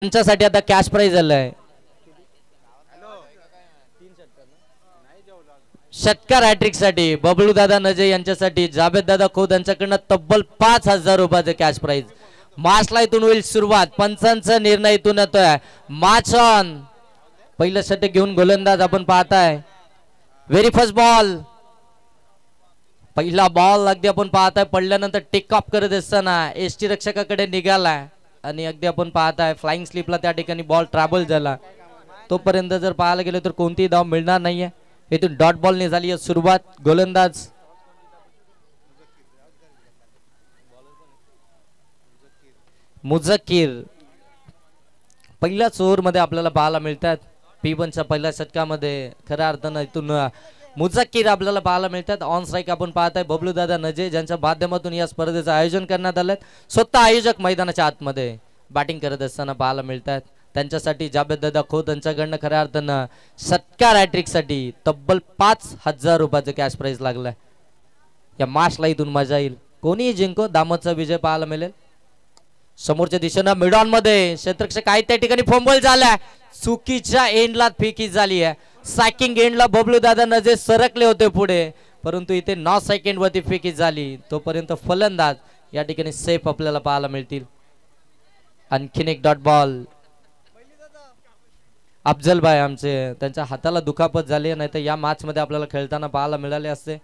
त्यांच्यासाठी आता cash price आलाय षटकार हॅट्रिक साठी बबलू दादा नजे यांच्यासाठी जावेद दादा खोत यांच्याकडनं तब्बल 5,000 रुपयाचं कॅश प्राइज. मार्चला इथून होईल सुरुवात. पंचांचा निर्णय इथून येतोय. March on. पहिलं षटक घेऊन गोलंदाज आपण पाहताय. Very first ball. पहिला बॉल अगदी आपण पाहताय पडल्यानंतर टेक ऑफ करत असताना एसटी रक्षकाकडे निघालाय आणि अगदी आपण पाहताय फ्लाइंग स्लिपला त्या ठिकाणी बॉल ट्रॅव्हल झाला. तोपर्यंत जर पाहायला गेलं तर कोणतीही धाव मिळणार नाहीये. इथून डॉट बॉलने झाली आहे सुरुवात. गोलंदाज मुझक्कीर पहिल्याच ओव्हर मध्ये आपल्याला पाहायला मिळतात. P1च्या पहिल्या षटकामध्ये खऱ्या अर्थानं इथून मुझक्कीर आपल्याला पाहायला मिळतात. ऑन स्ट्राईक आपण पाहताय बबलू दादा नजे ज्यांच्या माध्यमातून या स्पर्धेचं आयोजन करण्यात आलं. स्वतः आयोजक मैदानाच्या आतमध्ये बॅटिंग करत असताना पाहायला मिळतात. त्यांच्यासाठी जावेद दादा खोत यांच्याकडनं खऱ्या अर्थानं षटकार हॅट्रिक साठी तब्बल 5,000 रुपयाचं कॅश प्राइज लागलाय. या मार्चला इथून मजा येईल. कोणीही जिंको दामतचा विजय पाहायला मिळेल. समोरच्या दिशेनं मिडॉन मध्ये क्षेत्ररक्षक काय त्या ठिकाणी फंबल झालाय. चुकीच्या एंडला फेकी झाली आहे. सायकिंग एंडला बबलू दादा नजे सरकले होते पुढे परंतु इथे 9 सेकंड वरती फेकी झाली. तोपर्यंत फलंदाज या ठिकाणी सेफ आपल्याला पाहायला मिळतील. आणखीन एक डॉट बॉल. अफजल भाई आमचे त्यांच्या हाताला दुखापत झाली नाही तर या मॅच मध्ये आपल्याला खेळताना पाहायला मिळाले असते.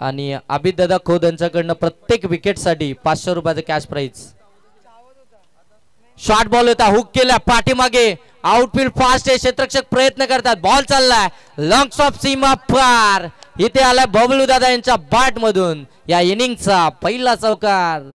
आणि आबिद दादा खोत यांच्याकडनं प्रत्येक विकेट साठी 500 रुपयाचं कॅश प्राइज. शॉर्ट बॉल होता. हुक केला पाठीमागे. आउटफील्ड फास्ट आहे. क्षेत्ररक्षक प्रयत्न करतात. बॉल चाललाय लॉंग स्टॉप सीमा पार. इथे आलाय बबलू दादा यांच्या बॅट मधून या इनिंगचा पहिला चौकार.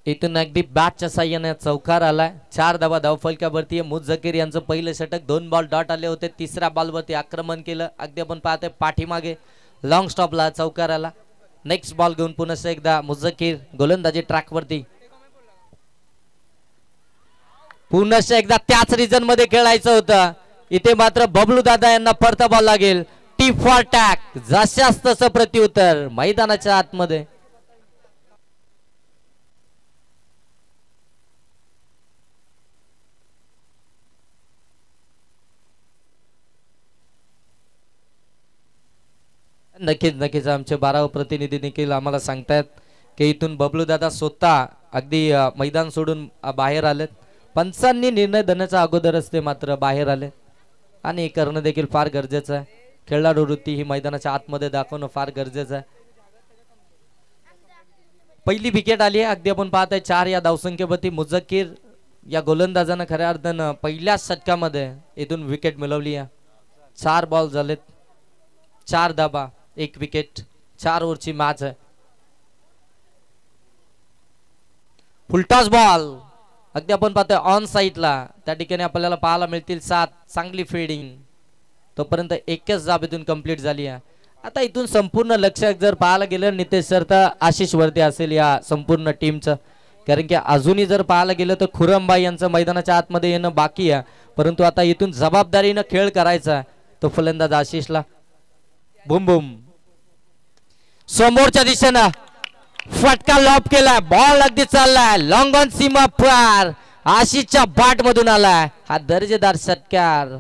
इथून अगदी बॅटच्या साह्याने चौकार आलाय. 4 धावा धावफलकावरती. मुझक्कीर यांचं पहिलं षटक 2 बॉल डॉट आले होते. तिसऱ्या बॉलवरती आक्रमण केलं. अगदी आपण पाहतोय पाठीमागे लॉंग स्टॉपला चौकार आला. नेक्स्ट बॉल घेऊन पुन्हा एकदा मुझक्कीर गोलंदाजी ट्रॅकवरती. पुन्हा एकदा त्याच रिजन मध्ये खेळायचं होतं. इथे मात्र बबलू दादा यांना परत बॉल लागेल. T for tack. जशास तसं प्रत्युत्तर मैदानाच्या आतमध्ये. नक्कीच आमचे 12 प्रतिनिधी देखील आम्हाला सांगतायत की इथून बबलू दादा स्वतः अगदी मैदान सोडून बाहेर आलेत. पंचांनी निर्णय देण्याच्या अगोदरच ते मात्र बाहेर आले आणि करणं देखील फार गरजेचं आहे. खेळाडू वृत्ती ही मैदानाच्या आतमध्ये दाखवणं फार गरजेचं आहे. पहिली विकेट आली आहे. अगदी आपण पाहताय 4 या धावसंख्येवरती मुझक्कीर या गोलंदाजानं खऱ्या अर्थानं पहिल्याच षटकामध्ये इथून विकेट मिळवली आहे. 4 बॉल झालेत. 4 धाबा 1 विकेट. 4 ओव्हरची मॅच आहे. Full toss ball. अगदी आपण पाहतोय ऑन साईडला त्या ठिकाणी आपल्याला पाहायला मिळतील 7. चांगली फिल्डिंग. तोपर्यंत एकच धाबेतून कंप्लीट झाली आहे. आता इथून संपूर्ण लक्ष जर पाहायला गेलं नितेश सर तर आशिष वरती असेल या संपूर्ण टीमचं. कारण की अजूनही जर पाहायला गेलं तर खुरमबाई यांचं मैदानाच्या आतमध्ये येणं बाकी आहे. परंतु आता इथून जबाबदारीनं खेळ करायचा तो फलंदाज आशिषला. बुम बुम. समोरच्या दिशेनं फटका लॉब केलाय. बॉल अगदी चाललाय लॉंग ऑन सीमा पार. आशिषच्या बॅट मधून आलाय हा दर्जेदार षटकार.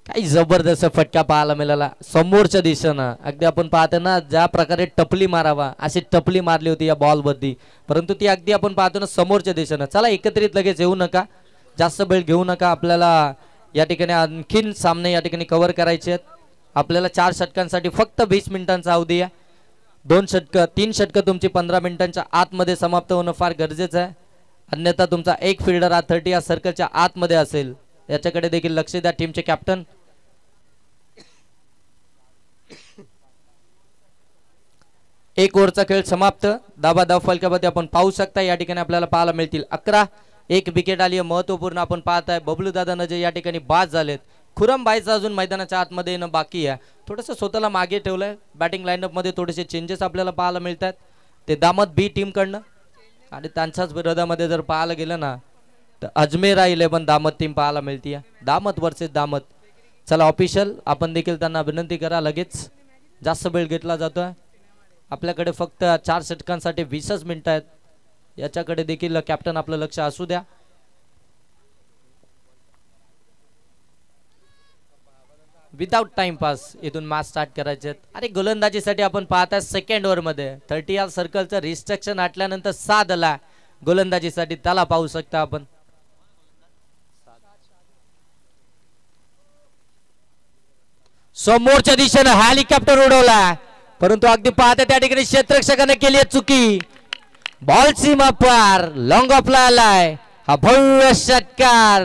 काही जबरदस्त फटका पाहायला मिळाला समोरच्या दिशेनं. अगदी आपण पाहतो ना ज्या प्रकारे टपली मारावा अशी टपली मारली होती या बॉल वरती परंतु ती अगदी आपण पाहतो ना समोरच्या दिशेनं. चला एकत्रित लगेच येऊ नका. जास्त वेळ घेऊ नका. आपल्याला या ठिकाणी आणखीन सामने या ठिकाणी कव्हर करायचे आहेत. आपल्याला 4 षटकांसाठी फक्त 20 मिनिटांचा अवधी आहे. 2 षटकं 3 षटकं तुमची 15 मिनिटांच्या आतमध्ये समाप्त होणं फार गरजेचं आहे. अन्यथा तुमचा एक फिल्डर हा 30 या सर्कलच्या आतमध्ये असेल. याच्याकडे देखील लक्ष द्या टीमचे कॅप्टन. एक ओव्हरचा खेळ समाप्त. धाबा धाव फलकावरती आपण पाहू शकता या ठिकाणी आपल्याला पाहायला मिळतील 11. एक विकेट आली आहे महत्वपूर्ण. आपण पाहताय बबलू दादा नजे या ठिकाणी बाद झालेत. खुरम बाईचा अजून मैदानाच्या आतमध्ये येणं बाकी आहे. थोडंसं स्वतःला मागे ठेवलंय. बॅटिंग लाईनअप मध्ये थोडेसे चेंजेस आपल्याला पाहायला मिळतात ते दामत बी टीम कडनं. आणि त्यांच्याच विरोधामध्ये जर पाहायला गेलं ना तर अजमेरा 11 दामत टीम पाहायला मिळते. दामत वर्सेस दामत. चला ऑफिशियल आपण देखील त्यांना विनंती करा. लगेच जास्त वेळ घेतला जातोय. आपल्याकडे फक्त 4 षटकांसाठी 20च मिनिटं आहेत. याच्याकडे देखील कॅप्टन आपलं लक्ष असू द्या. विदाउट टाइमपास इथून मॅच स्टार्ट करायचे. अरे गोलंदाजीसाठी आपण पाहताय सेकंड ओव्हर मध्ये 30 या सर्कलचं रिस्ट्रिक्शन आटल्यानंतर 7 आला गोलंदाजीसाठी. त्याला पाहू शकता आपण. समोरच्या दिशेने हेलिकॉप्टर उडवला परंतु अगदी पाहता त्या ठिकाणी क्षेत्ररक्षकाने केली चुकी. बॉल सीमा पार लॉंग ऑफला आलाय. हा भव्य षटकार.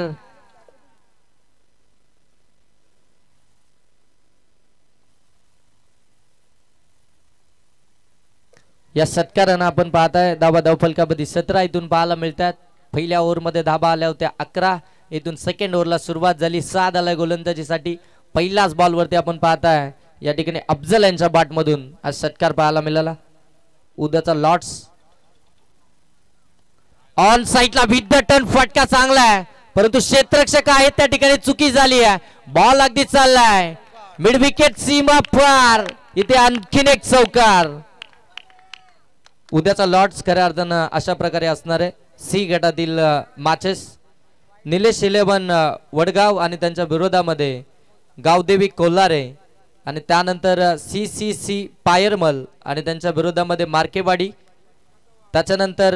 या षटकारानं आपण पाहताय धाबा धाव फलकामध्ये 17 इथून पाहायला मिळतात. पहिल्या ओव्हरमध्ये धाबा आल्या होत्या 11. इथून सेकंड ओव्हरला सुरुवात झाली. 7 आलाय गोलंदाजीसाठी. पहिल्याच बॉलवरती आपण पाहताय या ठिकाणी अफजल यांच्या बॅटमधून आज षटकार पाहायला मिळाला. उद्याचा लॉट्स ऑन साइडला विथ द टर्न फटका चांगला आहे परंतु क्षेत्ररक्षक आहेत त्या ठिकाणी चुकी झाली आहे. बॉल अगदी चाललाय मिड विकेट सीमा पार. इथे आणखीन एक चौकार. उद्याचा लॉट्स खऱ्या अर्थानं अशा प्रकारे असणार आहे. सी गटातील मॅचेस निलेश 11 वडगाव आणि त्यांच्या विरोधामध्ये गावदेवी कोल्हारे आणि त्यानंतर CCC पायरमल आणि त्यांच्या विरोधामध्ये मार्केवाडी. त्याच्यानंतर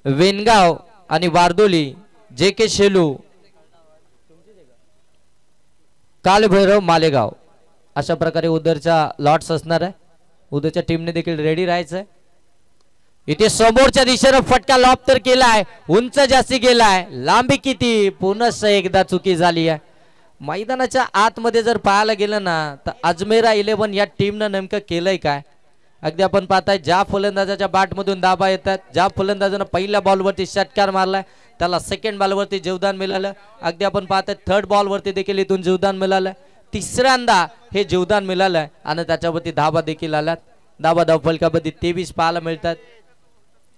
वेनगाव आणि वारदोली JK शेलू कालभैरव मालेगाव. अशा प्रकारे उद्याच्या लॉट्स असणार आहे. उद्याच्या टीमने देखील रेडी राहायचंय. इथे समोरच्या दिशेने फटका लॉब तर केलाय. उंच जास्ती गेलाय. लांबी किती पुनश्च एकदा चुकी झाली आहे. मैदानाच्या आतमध्ये जर पाहायला गेलं ना तर अजमेरा 11 या टीमनं नेमकं केलंय काय. अगदी आपण पाहताय ज्या फलंदाजाच्या बॅटमधून दाबा येतात ज्या फलंदाजानं पहिल्या बॉलवरती षटकार मारलाय त्याला सेकंड बॉलवरती जीवदान मिळालं. अगदी आपण पाहताय थर्ड बॉलवरती देखील इथून जीवदान मिळालं. तिसऱ्यांदा हे जीवदान मिळालंय आणि त्याच्यावरती धाबा देखील आल्यात. धाबा धाव फलकामध्ये 23 पाहायला मिळतात.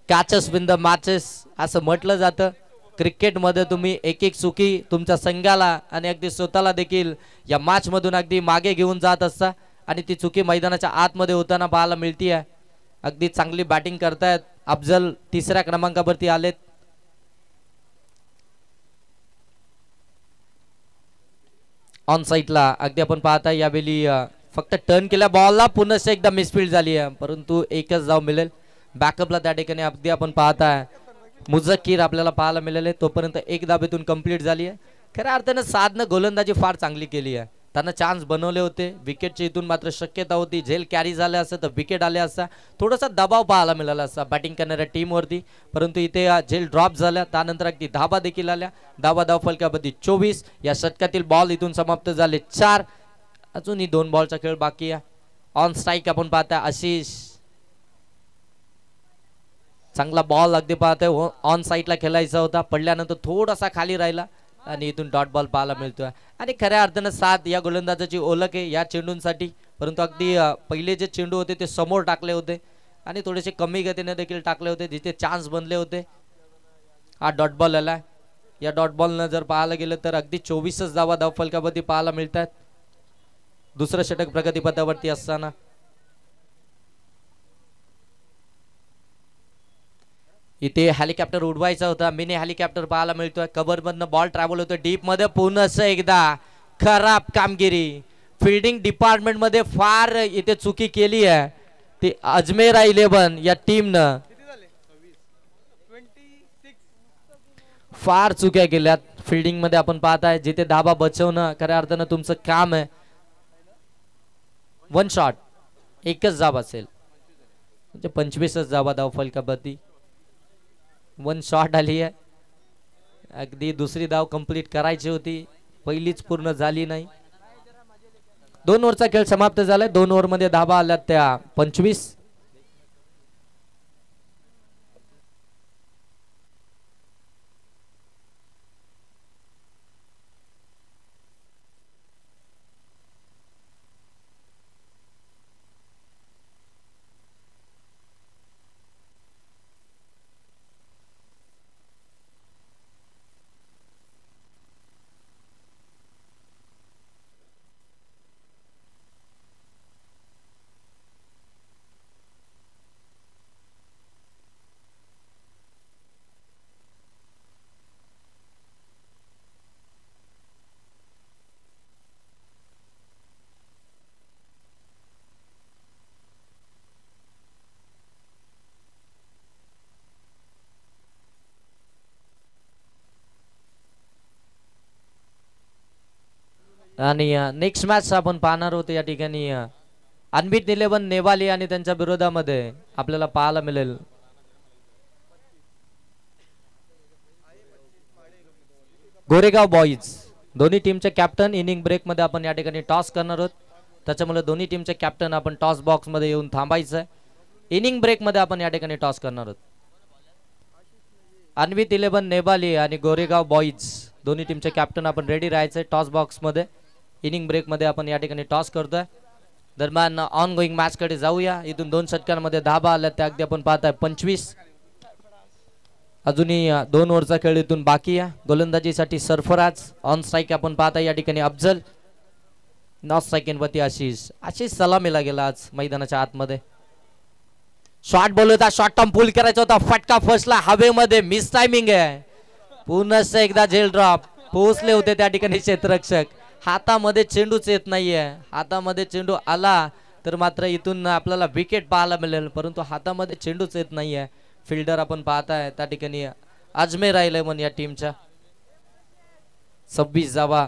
कॅचेस विन द मॅचेस असं म्हटलं जातं. क्रिकेटमध्ये तुम्ही एक एक चुकी तुमच्या संघाला आणि अगदी स्वतःला देखील या मॅच मधून अगदी मागे घेऊन जात असता आणि ती चुकी मैदानाच्या आतमध्ये होताना पाहायला मिळतीये. अगदी चांगली बॅटिंग करतायत. अफजल 3ऱ्या क्रमांकावरती आलेत. ऑन साइडला अगदी आपण पाहताय यावेळी फक्त टर्न केल्या बॉलला पुन्हा एकदा मिसफील्ड झाली आहे परंतु एकच धाव मिळेल. बॅकअपला त्या ठिकाणी अगदी आपण पाहताय मुझक्कीर आपल्याला पाहायला मिळाले. तोपर्यंत एक धाबेतून कंप्लीट झाली आहे. खऱ्या अर्थानं साधनं गोलंदाजी फार चांगली केली आहे. त्यांना चान्स बनवले होते. विकेटची इथून मात्र शक्यता होती. झेल कॅरी झाले असतं तर विकेट आले असता. थोडासा दबाव पाहायला मिळाला असता बॅटिंग करणाऱ्या टीमवरती परंतु इथे झेल ड्रॉप झाल्या. त्यानंतर अगदी धाबा देखील आल्या. धाबा धाव फलकामध्ये 24. या षटकातील बॉल इथून समाप्त झाले 4. अजूनही 2 बॉलचा खेळ बाकी आहे. ऑन स्ट्राईक आपण पाहताय आशिष. चांगला बॉल अगदी पाहताय ऑन साइडला खेळायचा होता. पडल्यानंतर थोडासा खाली राहिला आणि इथून डॉट बॉल पाहायला मिळतोय. आणि खऱ्या अर्थानं 7 या गोलंदाजाची ओळख आहे या चेंडूंसाठी परंतु अगदी पहिले जे चेंडू होते ते समोर टाकले होते आणि थोडेसे कमी गतीने देखील टाकले होते जिथे चान्स बनले होते. हा डॉट बॉल आला. या डॉट बॉलनं जर पाहायला गेलं तर अगदी 24च धावा धाव फलकावरती पाहायला मिळतात. दुसरं षटक प्रगतीपथावरती असताना इथे हेलिकॉप्टर उडवायचा होता. मिनी हेलिकॉप्टर पाहायला मिळतोय. कव्हर मधनं बॉल ट्रॅव्हल होतोय डीप मध्ये. पुन्हा एकदा खराब कामगिरी. फिल्डिंग डिपार्टमेंट मध्ये फार इथे चुकी केली आहे ती अजमेरा 11 या टीमनं. फार चुक्या केल्यात फिल्डिंग मध्ये. आपण पाहताय जिथे धाबा बचवणं खऱ्या अर्थानं तुमचं काम आहे. 1 शॉट एकच धाब असेल म्हणजे 25च धावा धाव फलकावरती 1 शॉट आली आहे. अगदी दुसरी धाव कंप्लीट करायची होती. पहिलीच पूर्ण झाली नाही. 2 ओव्हरचा खेळ समाप्त झालाय. 2 ओव्हरमध्ये धाबा आल्यात त्या 25. आणि नेक्स्ट मॅच आपण पाहणार होतो या ठिकाणी अनबीट 11 नेवाली आणि त्यांच्या विरोधामध्ये आपल्याला पाहायला मिळेल गोरेगाव बॉईज. दोन्ही टीमचे कॅप्टन इनिंग ब्रेक मध्ये आपण या ठिकाणी टॉस करणार आहोत, त्याच्यामुळे दोन्ही टीमचे कॅप्टन आपण टॉस बॉक्स मध्ये येऊन थांबायचं आहे. इनिंग ब्रेक मध्ये आपण या ठिकाणी टॉस करणार आहोत. अनबीट 11 नेवाली आणि गोरेगाव बॉईज दोन्ही टीमचे कॅप्टन आपण रेडी राहायचंय टॉस बॉक्स मध्ये. इनिंग ब्रेक मध्ये आपण या ठिकाणी टॉस करतोय. दरम्यान ऑन गोईंग मॅच कडे जाऊया. इथून 2 षटकांमध्ये धाबा आल्या त्या अगदी आपण पाहताय 25. अजूनही 2 ओव्हरचा खेळ इथून बाकी आहे. गोलंदाजीसाठी सरफराज, ऑन स्ट्राईक आपण पाहताय या ठिकाणी अफजल, नॉट स्ट्राईक वरती आशिष सलामीला गेला आज मैदानाच्या आतमध्ये. शॉट बॉल होता, शॉर्ट टर्म पुल करायचा होता, फटका फसला हवेमध्ये, मिस टायमिंग आहे. पुन्हा एकदा झेल ड्रॉप, पोहोचले होते त्या ठिकाणी क्षेत्ररक्षक. हातामध्ये चेंडूच येत नाहीये. हातामध्ये चेंडू आला तर मात्र इथून आपल्याला विकेट पाहायला मिळेल, परंतु हातामध्ये चेंडूच येत नाहीये. फिल्डर आपण पाहताय त्या ठिकाणी अजमेर 11 या टीमच्या 26 धावा.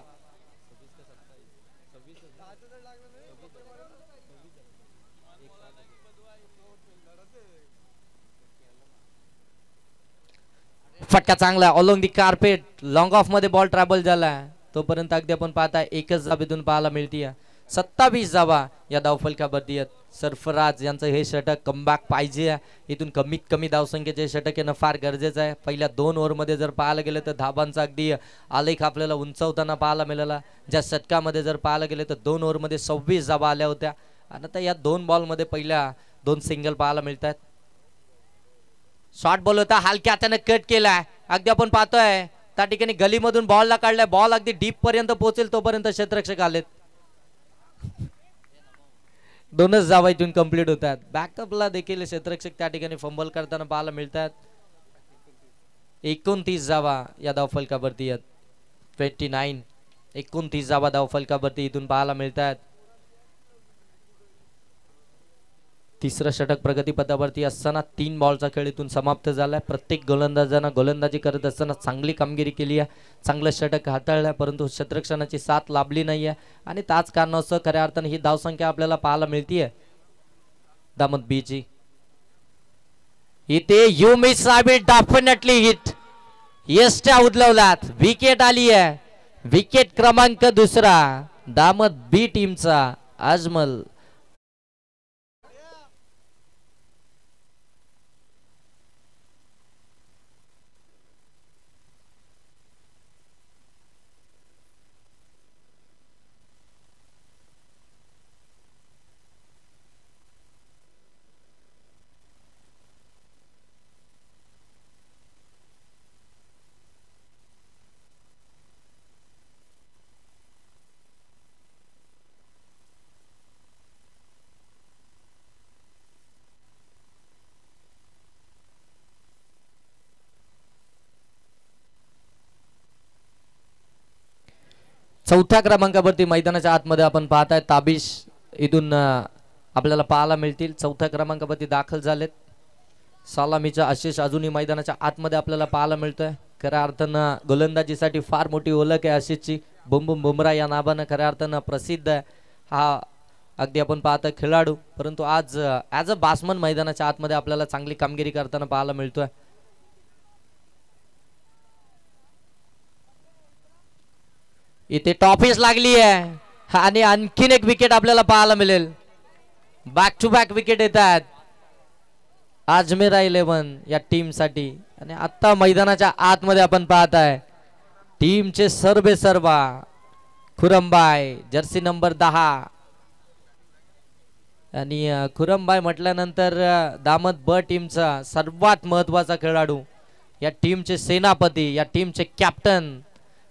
फटका चांगला ऑलोंग दी कार्पेट, लॉंग ऑफ मध्ये बॉल ट्रॅव्हल झाला. तोपर्यंत अगदी आपण पाहताय एकच धाबेतून पाहायला मिळतीये. 27 धावा या धावफलकावरती आहेत. सरफराज यांचं हे षटक कमबॅक पाहिजे. इथून कमीत कमी धावसंख्येचे षटक येणं फार गरजेचं आहे. पहिल्या 2 ओव्हरमध्ये जर पाहायला गेलं तर धाबांचा अगदी आलेख आपल्याला उंचावताना पाहायला मिळाला. ज्या षटकामध्ये जर पाहायला गेले तर 2 ओव्हरमध्ये 26 धाबा आल्या होत्या आणि आता या 2 बॉलमध्ये पहिल्या 2 सिंगल पाहायला मिळतात. शॉर्ट बॉल होता, हलक्या हाताने कट केलाय. अगदी आपण पाहतोय त्या ठिकाणी गलीमधून बॉलला काढलाय. बॉल अगदी डीप पर्यंत पोहोचेल तोपर्यंत क्षेत्ररक्षक आलेत. 2च धावा इथून कंप्लीट होतात. बॅकअपला देखील क्षेत्ररक्षक त्या ठिकाणी फंबल करताना पाहायला मिळतात. 29 धावा या धावफलकावरती आहेत. 29 धावा धावफलकावरती इथून पाहायला मिळतात. तिसरं षटक प्रगतीपथावरती असताना 3 बॉलचा खेळ इथून समाप्त झालाय. प्रत्येक गोलंदाजांना गोलंदाजी करत असताना चांगली कामगिरी केली आहे, चांगलं षटक हाताळलंय, परंतु क्षेत्ररक्षणाची साथ लाभली नाहीये आणि त्याच कारणास्तव खऱ्या अर्थाने ही धावसंख्या आपल्याला पाहायला मिळतीये दामद बीची. इथे यू मिस डेफिनेटली हिट, यष्ट्या उदलवलात, विकेट आली आहे. विकेट क्रमांक 2 दामद बी टीमचा अजमल. चौथ्या क्रमांकावरती मैदानाच्या आतमध्ये आपण पाहताय ताबिश इथून आपल्याला पाहायला मिळतील. चौथ्या क्रमांकावरती दाखल झालेत. सलामीचा आशिष अजूनही मैदानाच्या आतमध्ये आपल्याला पाहायला मिळतोय. खऱ्या अर्थानं गोलंदाजीसाठी फार मोठी ओळख आहे आशिषची. बुम बुम बुमरा या नावानं खऱ्या अर्थानं प्रसिद्ध आहे हा अगदी आपण पाहतोय खेळाडू, परंतु आज ॲज अ बॅट्समन मैदानाच्या आतमध्ये आपल्याला चांगली कामगिरी करताना पाहायला मिळतोय. इथे टॉपिस लागली आहे आणि आणखीन एक विकेट आपल्याला पाहायला मिळेल. बॅक टू बॅक विकेट येतात अजमेर 11 या टीम साठी. आणि आता मैदानाच्या आतमध्ये आपण पाहताय टीमचे सर्वे सर्वा खुरमबाई जर्सी नंबर 10. आणि खुरमबाई म्हटल्यानंतर दामद ब टीमचा सर्वात महत्वाचा खेळाडू, या टीमचे सेनापती, या टीमचे कॅप्टन.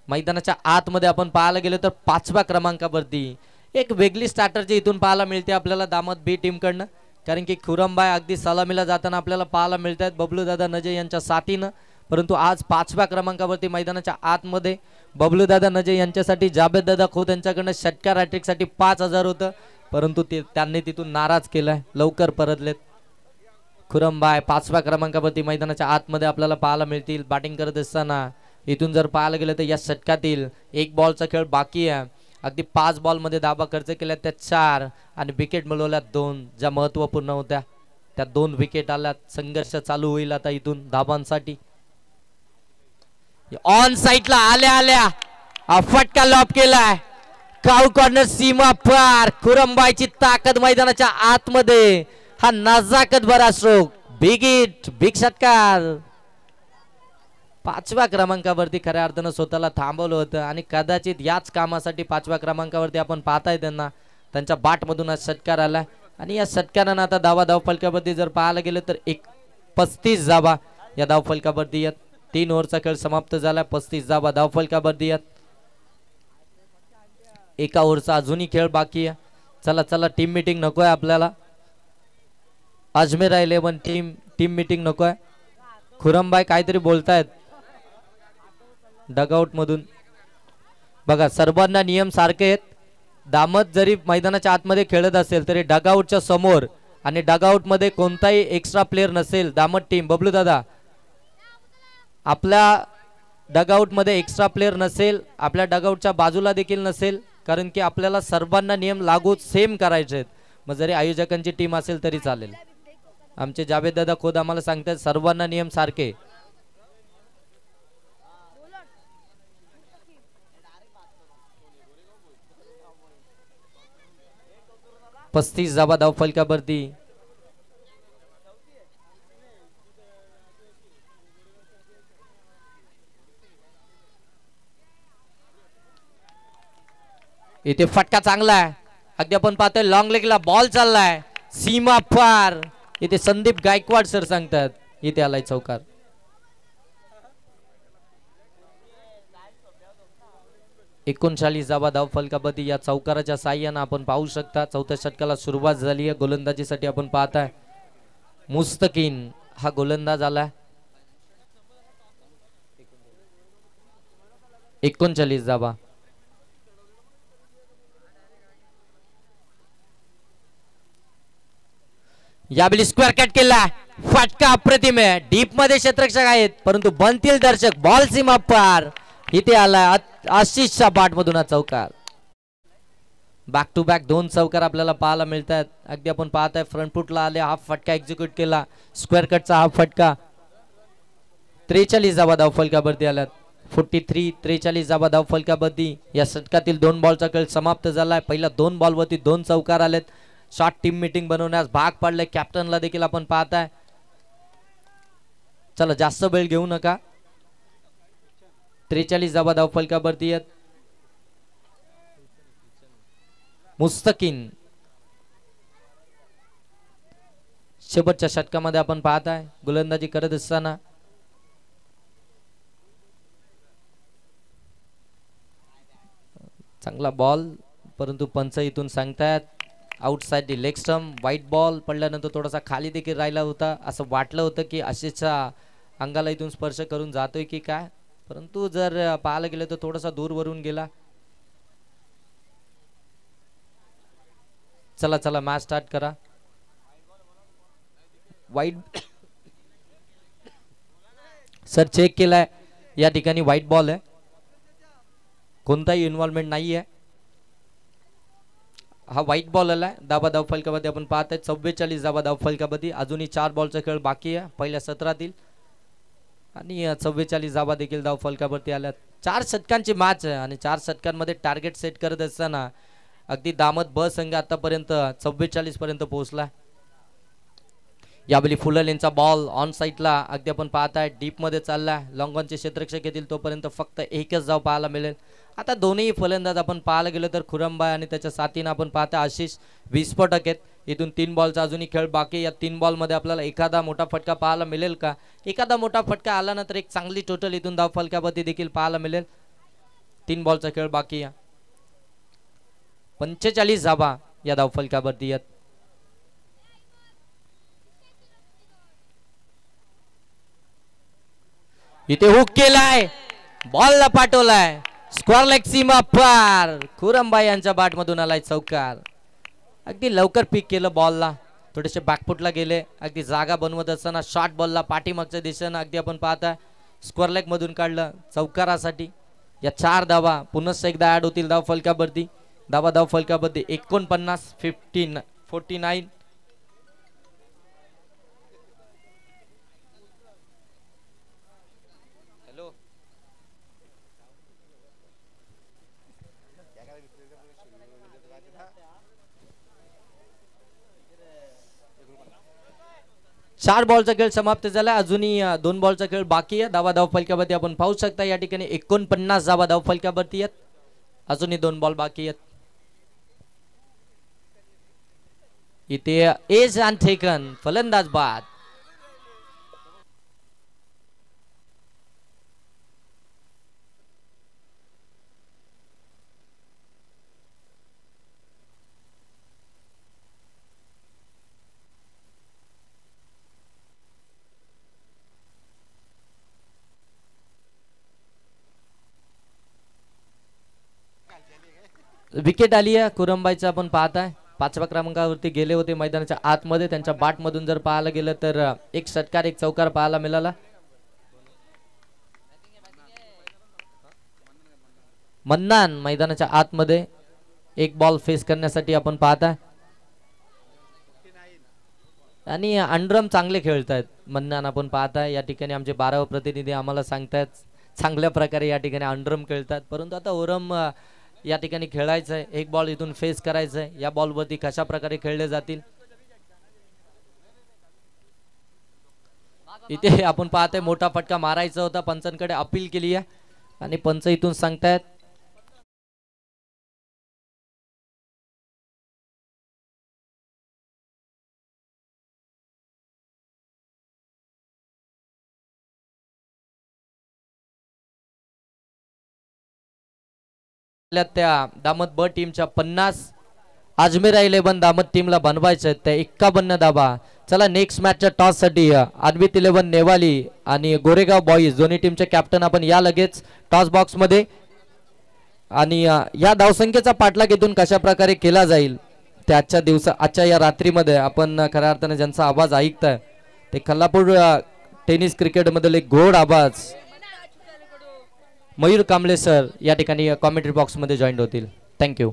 मैदानाच्या आतमध्ये आपण पाहायला गेलो तर 5व्या क्रमांकावरती एक वेगळी स्ट्रॅटर्जी इथून पाहायला मिळते आपल्याला दामद बी टीम कडनं. कारण की खुरमबाई अगदी सलामीला जाताना आपल्याला पाहायला मिळतात बबलू दादा नजे यांच्या साथीनं, परंतु आज 5व्या क्रमांकावरती मैदानाच्या आतमध्ये बबलू दादा नजे यांच्यासाठी जावेद दादा खोत यांच्याकडनं षटकार हॅट्रिक साठी 5000 होतं, परंतु त्यांनी तिथून नाराज केलाय, लवकर परतलेत. खुरमबाई 5व्या क्रमांकावरती मैदानाच्या आतमध्ये आपल्याला पाहायला मिळतील बॅटिंग करत असताना. इथून जर पाहायला गेलं तर या षटकातील 1 बॉलचा खेळ बाकी आहे अगदी 5 बॉलमध्ये धाबा खर्च केल्या त्या 4 आणि विकेट मिळवल्या 2 ज्या महत्वपूर्ण होत्या त्या 2 विकेट आल्या. संघर्ष चालू होईल आता इथून धाबांसाठी. ऑन साइडला आल्या आल्या फटका लॉब केलाय. काऊ कॉर्नर सीमा पार. खुरंबाईची ताकद मैदानाच्या आतमध्ये. हा नजाकत भरा स्ट्रोक. बिग हिट बिग षटकार. 5व्या क्रमांकावरती खऱ्या अर्थानं स्वतःला थांबवलं होतं आणि कदाचित याच कामासाठी 5व्या क्रमांकावरती आपण पाहताय त्यांना. त्यांच्या बाटमधून आज षटकार आला आणि या षटकारानं आता धाव फलकावरती जर पाहायला गेलं तर 35 धावा या धाव फलकावरती येत. 3 ओव्हरचा खेळ समाप्त झाला. 35 धावा धाव फलकावरती येत. 1 ओव्हरचा अजूनही खेळ बाकी आहे. चला चला टीम मीटिंग नकोय आपल्याला. अजमेर 11 टीम मीटिंग नकोय. खुरमबाई काहीतरी बोलतायत डगआउट मधून. बघा सर्वांना नियम सारखे आहेत. दामत जरी मैदानाच्या आतमध्ये खेळत असेल तरी डगआउटच्या समोर आणि डगआउट मध्ये कोणताही एक्स्ट्रा प्लेअर नसेल. दामत टीम बबलू दादा आपल्या डगआउट मध्ये एक्स्ट्रा प्लेअर नसेल. आपल्या डगआउटच्या बाजूला देखील नसेल. कारण की आपल्याला सर्वांना नियम लागू सेम करायचे आहेत. मग जरी आयोजकांची टीम असेल तरी चालेल. आमचे जावेद दादा खुद आम्हाला सांगतात सर्वांना नियम सारखे. 35 धावा धाव फलकावरती. इथे फटका चांगला आहे. अगदी आपण पाहतोय लॉंग लेगला बॉल चाललाय. सीमा पार. इथे संदीप गायकवाड सर सांगतात इथे आलाय चौकार. एकोणचाळीस धावा धाव फलकावरती. या चौकाराच्या साह्यानं आपण पाहू शकता चौथ्या षटकाला सुरुवात झाली आहे. गोलंदाजीसाठी आपण पाहताय मुस्तकीन हा गोलंदाज आला. 39 धावा. यावेळी स्क्वेअर कट केला. फटका अप्रतिम आहे. डीप मध्ये क्षेत्ररक्षक आहेत परंतु बनतील दर्शक. बॉल सीमा पार. इथे आला आशिषच्या बाट मधून हा चौकार. बॅक टू बॅक 2 चौकार आपल्याला पाहायला मिळतात. अगदी आपण पाहताय फ्रंट फुटला आले. हा फटका एक्झिक्यूट केला. स्क्वेअर कटचा हा फटका. 43 धावा धाव फलकावरती आल्यात. 43 धावा धाव फलकावरती. या षटकातील 2 बॉलचा खेळ समाप्त झालाय. पहिल्या 2 बॉलवरती 2 चौकार आलेत. शॉर्ट टीम मीटिंग बनवण्यास भाग पाडले. कॅप्टनला देखील आपण पाहताय. चला जास्त वेळ घेऊ नका. 43 धावा धाव फलकावरती आहेत. मुस्तकीन शेवटच्या षटकामध्ये आपण पाहताय गोलंदाजी करत असताना चांगला बॉल परंतु पंच इथून सांगतायत outside the leg stump. White ball पडल्यानंतर थोडासा खाली देखील राहिला होता. असं वाटलं होतं की आशिषच्या अंगाला इथून स्पर्श करून जातोय की काय परंतु जर पाहायला गेलं तर थोडासा दूर वरून गेला. चला चला मॅच स्टार्ट करा. वाईट सर चेक केलाय. या ठिकाणी व्हाईट बॉल आहे. कोणताही इन्व्हॉल्वमेंट नाही आहे. हा व्हाईट बॉल आलाय. धावा धाव फलकावरती आपण पाहताय 44 धावा धाव फलकावरती. अजूनही 4 बॉलचा खेळ बाकी आहे पहिल्या सत्रातील आणि 44 धावा देखील धाव फलकावरती आल्यात. 4 षटकांची मॅच आहे आणि 4 षटकांमध्ये टार्गेट सेट करत असताना अगदी दामत ब संघ आतापर्यंत 44 पर्यंत पोहोचला. यावेळी फुललेंचा बॉल ऑन साइडला अगदी आपण पाहताय डीप मध्ये चालला. लॉंग ऑनचे क्षेत्ररक्षक येतील तोपर्यंत फक्त एकच धाव पाहायला मिळेल. आता दोन्ही फलंदाज आपण पाहायला गेलो तर खुरमबाई आणि त्याच्या साथीने आपण पाहता आशिष विस्फोटक आहेत. इथून 3 बॉलचा अजूनही खेळ बाकी. या 3 बॉल मध्ये आपल्याला एखादा मोठा फटका पाहायला मिळेल का. एखादा मोठा फटका आला ना तर एक चांगली टोटल इथून धाव फलकावरती देखील पाहायला मिळेल. 3 बॉलचा खेळ बाकी आहे. 45 धावा या धाव फलकावरती आहेत. इथे हुक केलाय. बॉलला पाठवलाय. स्क्वेअर लेग सीमा पार. खुरमबाई यांच्या बाट मधून आलाय चौकार. अगदी लवकर पिक केलं बॉलला. थोडेसे बॅकफुटला गेले. अगदी जागा बनवत असताना शॉर्ट बॉलला पाठीमागच्या दिशेनं अगदी आपण पाहता स्क्वेअर लेग मधून काढलं चौकारासाठी. या 4 धावा पुन्हा एकदा ऍड होतील धाव फलकावरती. धाव फलकावरती 49 49. हॅलो 4 बॉलचा खेळ समाप्त झाला. अजूनही 2 बॉलचा खेळ बाकी आहे. धाव फलकावरती आपण पाहू शकता या ठिकाणी 49 धाव फलकावरती आहेत. अजूनही 2 बॉल बाकी आहेत. इथे एज अँड टेकन फलंदाज बाद. विकेट आली आहे कुरंबाईचा. आपण पाहताय 5व्या क्रमांकावरती गेले होते मैदानाच्या आतमध्ये. त्यांच्या बाट मधून जर पाहायला गेलं तर एक षटकार एक चौकार पाहायला मिळाला. मन्नान मैदानाच्या आतमध्ये एक बॉल फेस करण्यासाठी आपण पाहताय आणि अंडरम चांगले खेळतायत मन्नान. आपण पाहताय या ठिकाणी आमचे 12 प्रतिनिधी आम्हाला सांगतायत चांगल्या प्रकारे या ठिकाणी अंडरम खेळतात. परंतु आता ओरम या ठिकाणी खेळायचं आहे. एक बॉल इथून फेस करायचं आहे. या बॉलवरती कशा प्रकारे खेळले जातील इथे आपण पाहतोय. मोठा फटका मारायचा होता. पंचांकडे अपील केली आहे आणि पंच इथून सांगतायत त्या दामत ब टीमच्या 50 अजमेर 11 दामत टीमला बनवायचं त्या 51 धावा. चला नेक्स्ट मॅचच्या टॉस साठी अन्वित 11 नेवाली आणि गोरेगाव बॉईज दोन्ही टीमचे कॅप्टन आपण या लगेच टॉस बॉक्स मध्ये. आणि या धावसंख्येचा पाठलाग इथून कशा प्रकारे केला जाईल ते आजच्या या रात्रीमध्ये आपण खऱ्या अर्थाने ज्यांचा आवाज ऐकताय ते कोल्हापूर टेनिस क्रिकेट मधील एक गोड आवाज मयूर कांबळे सर या ठिकाणी कॉमेंट्री बॉक्स मध्ये जॉईन होतील. Thank you.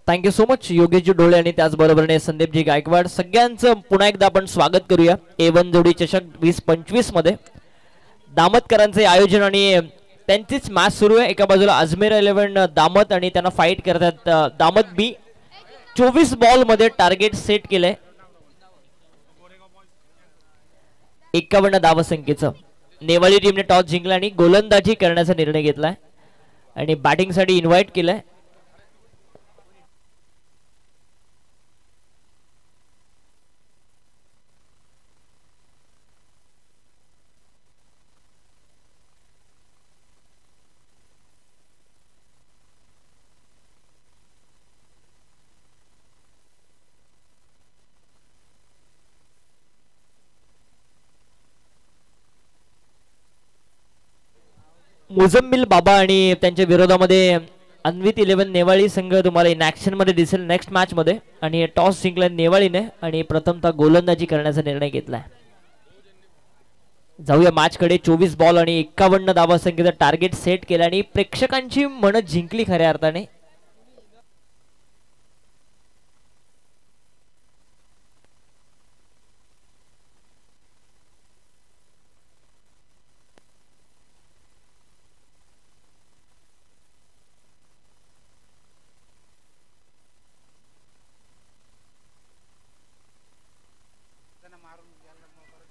Thank you so much Yogeshji डोळे आणि त्याचबरोबरने संदीपजी गायकवाड. सगळ्यांचं पुन्हा एकदा आपण स्वागत करूया A1 जोडी चषक 2025 मध्ये. दामतकरांचे आयोजन आणि त्यांचीच मॅच सुरू आहे. एका बाजूला अजमेर 11 दामत आणि त्यांना फाईट करतात दामत बी. 24 बॉल मध्ये टार्गेट सेट केलंय 51 धावसंख्येचं. नेवाळी टीमने टॉस जिंकला आणि गोलंदाजी करण्याचा निर्णय घेतलाय आणि बॅटिंगसाठी इन्व्हाइट केलंय. मुजम्मिल बाबा आणि त्यांच्या विरोधामध्ये अन्वित 11 नेवाळी संघ तुम्हाला इन ऍक्शन मध्ये दिसेल नेक्स्ट मॅच मध्ये. आणि टॉस जिंकला नेवाळीने आणि प्रथमतः गोलंदाजी करण्याचा निर्णय घेतलाय. जाऊया मॅच कडे. 24 बॉल आणि 51 धावसंख्येचा टार्गेट सेट केला आणि प्रेक्षकांची मन जिंकली खऱ्या अर्थाने.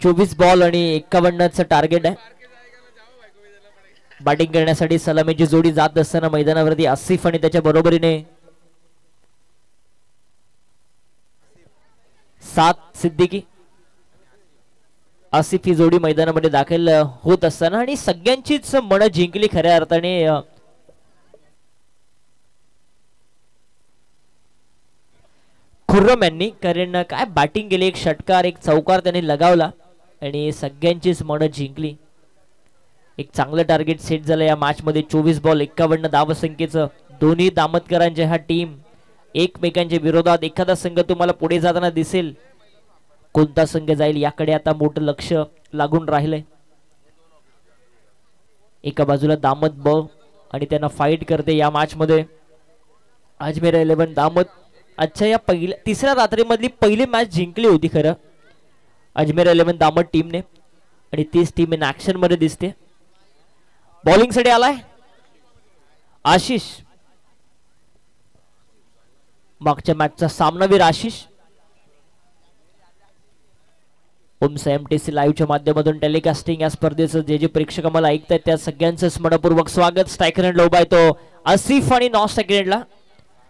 24 बॉल आणि 51चं टार्गेट आहे. बॅटिंग करण्यासाठी सलामीची जोडी जात असताना मैदानावरती आसिफ आणि त्याच्या बरोबरीने 7 सिद्दीकी आसिफ ही जोडी मैदानामध्ये दाखल होत असताना आणि सगळ्यांचीच मन जिंकली खऱ्या अर्थाने खुर्रम यांनी. कारण काय बॅटिंग केली, एक षटकार एक चौकार त्यांनी लगावला आणि सगळ्यांचीच मन जिंकली. एक चांगलं टार्गेट सेट झालं या मॅच मध्ये. 24 बॉल 51 धावसंख्येचं. दोन्ही दामतकरांच्या ह्या टीम एकमेकांच्या विरोधात. एखादा संघ तुम्हाला पुढे जाताना दिसेल, कोणता संघ जाईल याकडे आता मोठं लक्ष लागून राहिलंय. एका बाजूला दामत ब आणि त्यांना फाईट करते या मॅच मध्ये अजमेर 11 दामत. अच्छा, या पहिल्या तिसऱ्या रात्रीमधली पहिली मॅच जिंकली होती खरं अजमेर 11 दामत टीमने आणि तीच टीम इन ऍक्शन मध्ये दिसते. बॉलिंग साठी आलाय आशिष. मागच्या मॅचचा सामनावीर आशिष. ओमसा एमटीसी लाईव्हच्या माध्यमातून टेलिकास्टिंग या स्पर्धेचं जे प्रेक्षक आम्हाला ऐकतात त्या सगळ्यांचं मनपूर्वक स्वागत. स्ट्रायकर हँड लोब आहे तो आसिफ आणि नॉन सेकंडला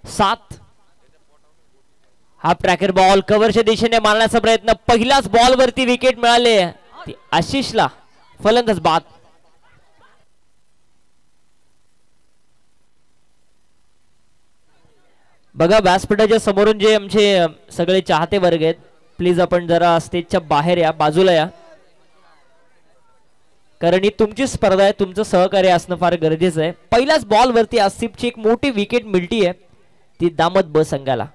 7. हा ट्रॅकर बॉल कव्हरच्या दिशेने मारण्याचा प्रयत्न. पहिल्याच बॉल वरती विकेट मिळाले आशिषला. फलंदाज बाद. बघा व्यासपीठाच्या समोरून जे आमचे सगळे चाहते वर्ग आहेत, प्लीज आपण जरा स्टेजच्या बाहेर या, बाजूला या, कारण ही तुमची स्पर्धा आहे, तुमचं सहकार्य असणं फार गरजेचं आहे. पहिल्याच बॉल वरती आसिफची एक मोठी विकेट मिळतीये, ती दामत ब संघाला.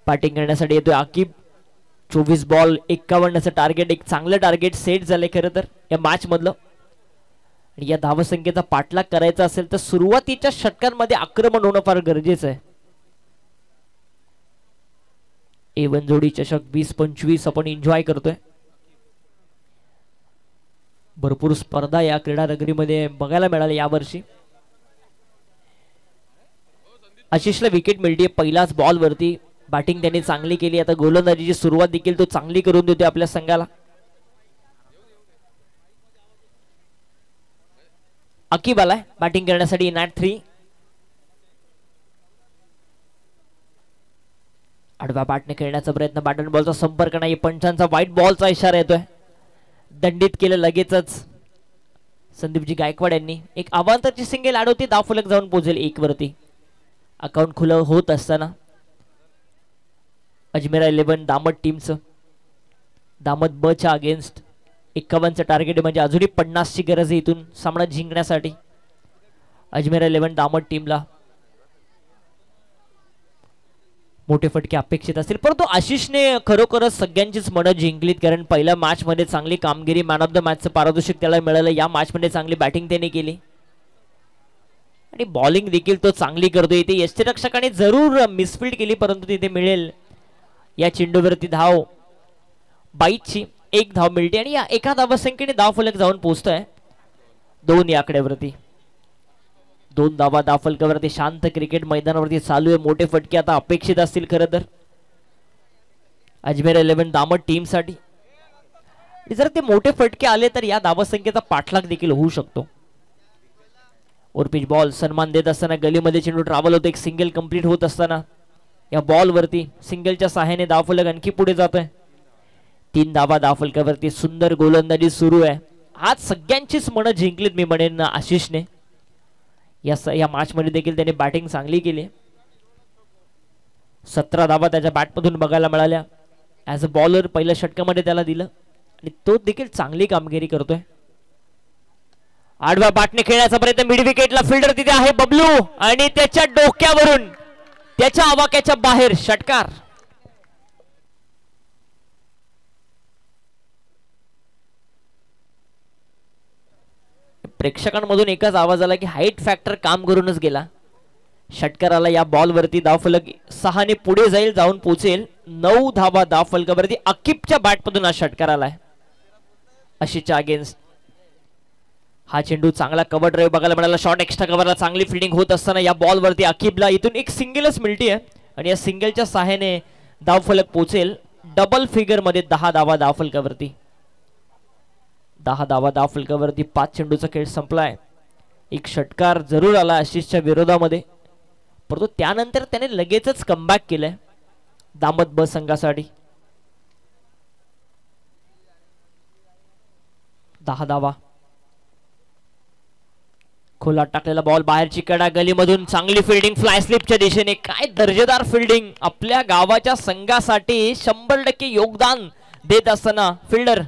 बॅटिंग करण्यासाठी येतोय आकिब. 24 ball 51चं target. एक चांगलं टार्गेट सेट झालंय खरं तर या मॅच मधलं. या धावसंख्येचा पाठलाग करायचा असेल तर सुरुवातीच्या षटकांमध्ये आक्रमण होणं फार गरजेचं आहे. A1 जोडी चषक 20-25 आपण एन्जॉय करतोय. भरपूर स्पर्धा या क्रीडा नगरीमध्ये बघायला मिळाल्या यावर्षी. आशिषला विकेट मिळते पहिल्याच बॉल वरती. बॅटिंग त्यांनी चांगली केली. आता गोलंदाजीची सुरुवात देखील तो चांगली करून देतोय आपल्या संघाला. अकीब आलाय बॅटिंग करण्यासाठी नॅट 3. आडव्या बॅटने खेळण्याचा प्रयत्न. बॅट आणि बॉलचा संपर्क नाही. पंचांचा व्हाईट बॉलचा इशारा येतोय. दंडित केलं लगेचच संदीपजी गायकवाड यांनी. एक अवांतरची सिंगल ऍड होती. धावफलक जाऊन पोहोचेल 1 वरती. अकाउंट खुलं होत असताना अजमेर 11 दामत टीमचं दामत ब च्या अगेन्स्ट 51चं टार्गेट म्हणजे अजूनही 50ची गरज आहे इथून सामना जिंकण्यासाठी अजमेर 11 दामत टीमला. मोठे फटके अपेक्षित असतील, परंतु आशिषने खरोखरच सगळ्यांचीच मनं जिंकलीत. कारण पहिल्या मॅच मध्ये चांगली कामगिरी, मॅन ऑफ द मॅचचं पारितोषिक त्याला मिळालं. या मॅच मध्ये चांगली बॅटिंग त्याने केली आणि बॉलिंग देखील तो चांगली करतोय. इथे यष्टिरक्षकाने जरूर मिसफिल्ड केली, परंतु तिथे मिळेल या चेंडूवरती धाव. 22ची 1 धाव मिळते आणि या एका धावसंख्येने धावफलक जाऊन पोहोचतोय 2 या आकड्यावरती. 2 धावा धावफलकावरती. शांत क्रिकेट मैदानावरती चालू आहे. मोठे फटके आता अपेक्षित असतील खरं तर अजमेर 11 दामत टीम साठी. जर ते मोठे फटके आले तर या धावसंख्येचा पाठलाग देखील होऊ शकतो. ओरपिच बॉल सन्मान देत असताना गलीमध्ये चेंडू ट्रॅव्हल होतो. एक सिंगल कंप्लीट होत असताना या बॉल वरती सिंगलच्या सहाय्याने धावफलक आणखी पुढे जातोय. 3 धावा धावफलकावरती. सुंदर गोलंदाजी सुरू आहे. आज सगळ्यांचीच मनं जिंकलीत मी म्हणेन आशिषने. या मॅच मध्ये देखील त्याने बॅटिंग चांगली केली. 17 धावा त्याच्या बॅटमधून बघायला मिळाल्या. ऍज अ बॉलर पहिल्या षटकामध्ये त्याला दिलं आणि तो देखील चांगली कामगिरी करतोय. आडव्या बॅटने खेळण्याचा प्रयत्न. मिड विकेटला फिल्डर तिथे आहे बबलू आणि त्याच्या डोक्यावरून त्याच्या आवाक्याच्या बाहेर षटकार. प्रेक्षकांमधून एकच आवाज आला की हाईट फॅक्टर काम करूनच गेला. षटकाराला या बॉल वरती धावफलक 6 ने पुढे जाईल, जाऊन पोहोचेल 9 धावा धावफलकावरती. अकिबच्या बॅटमधून हा षटकार आलाय आशिषच्या अगेन्स्ट. हा चेंडू चांगला कव्हर ड्राईव्ह बघायला मिळाला. शॉर्ट एक्स्ट्रा कव्हरला चांगली फिल्डिंग होत असताना या बॉल वरती अकिबला इथून एक सिंगलच मिळतीये आणि या सिंगलच्या सहाय्याने धावफलक पोहोचेल डबल फिगर मध्ये 10 धावा धावफलकावरती. 10 धावा धावफलकावरती. 5 चेंडूचा खेळ संपलाय. एक षटकार जरूर आला आशिषच्या विरोधामध्ये, परंतु त्यानंतर त्याने लगेचच कमबॅक केलंय दामत ब संघासाठी. 10 धावा. खोलात टाकलेला बॉल, बाहेरची कडा, गलीमधून चांगली फिल्डिंग फ्लाय स्लिपच्या दिशेने. काय दर्जेदार फिल्डिंग आपल्या गावाच्या संघासाठी 100% योगदान देत असताना फिल्डर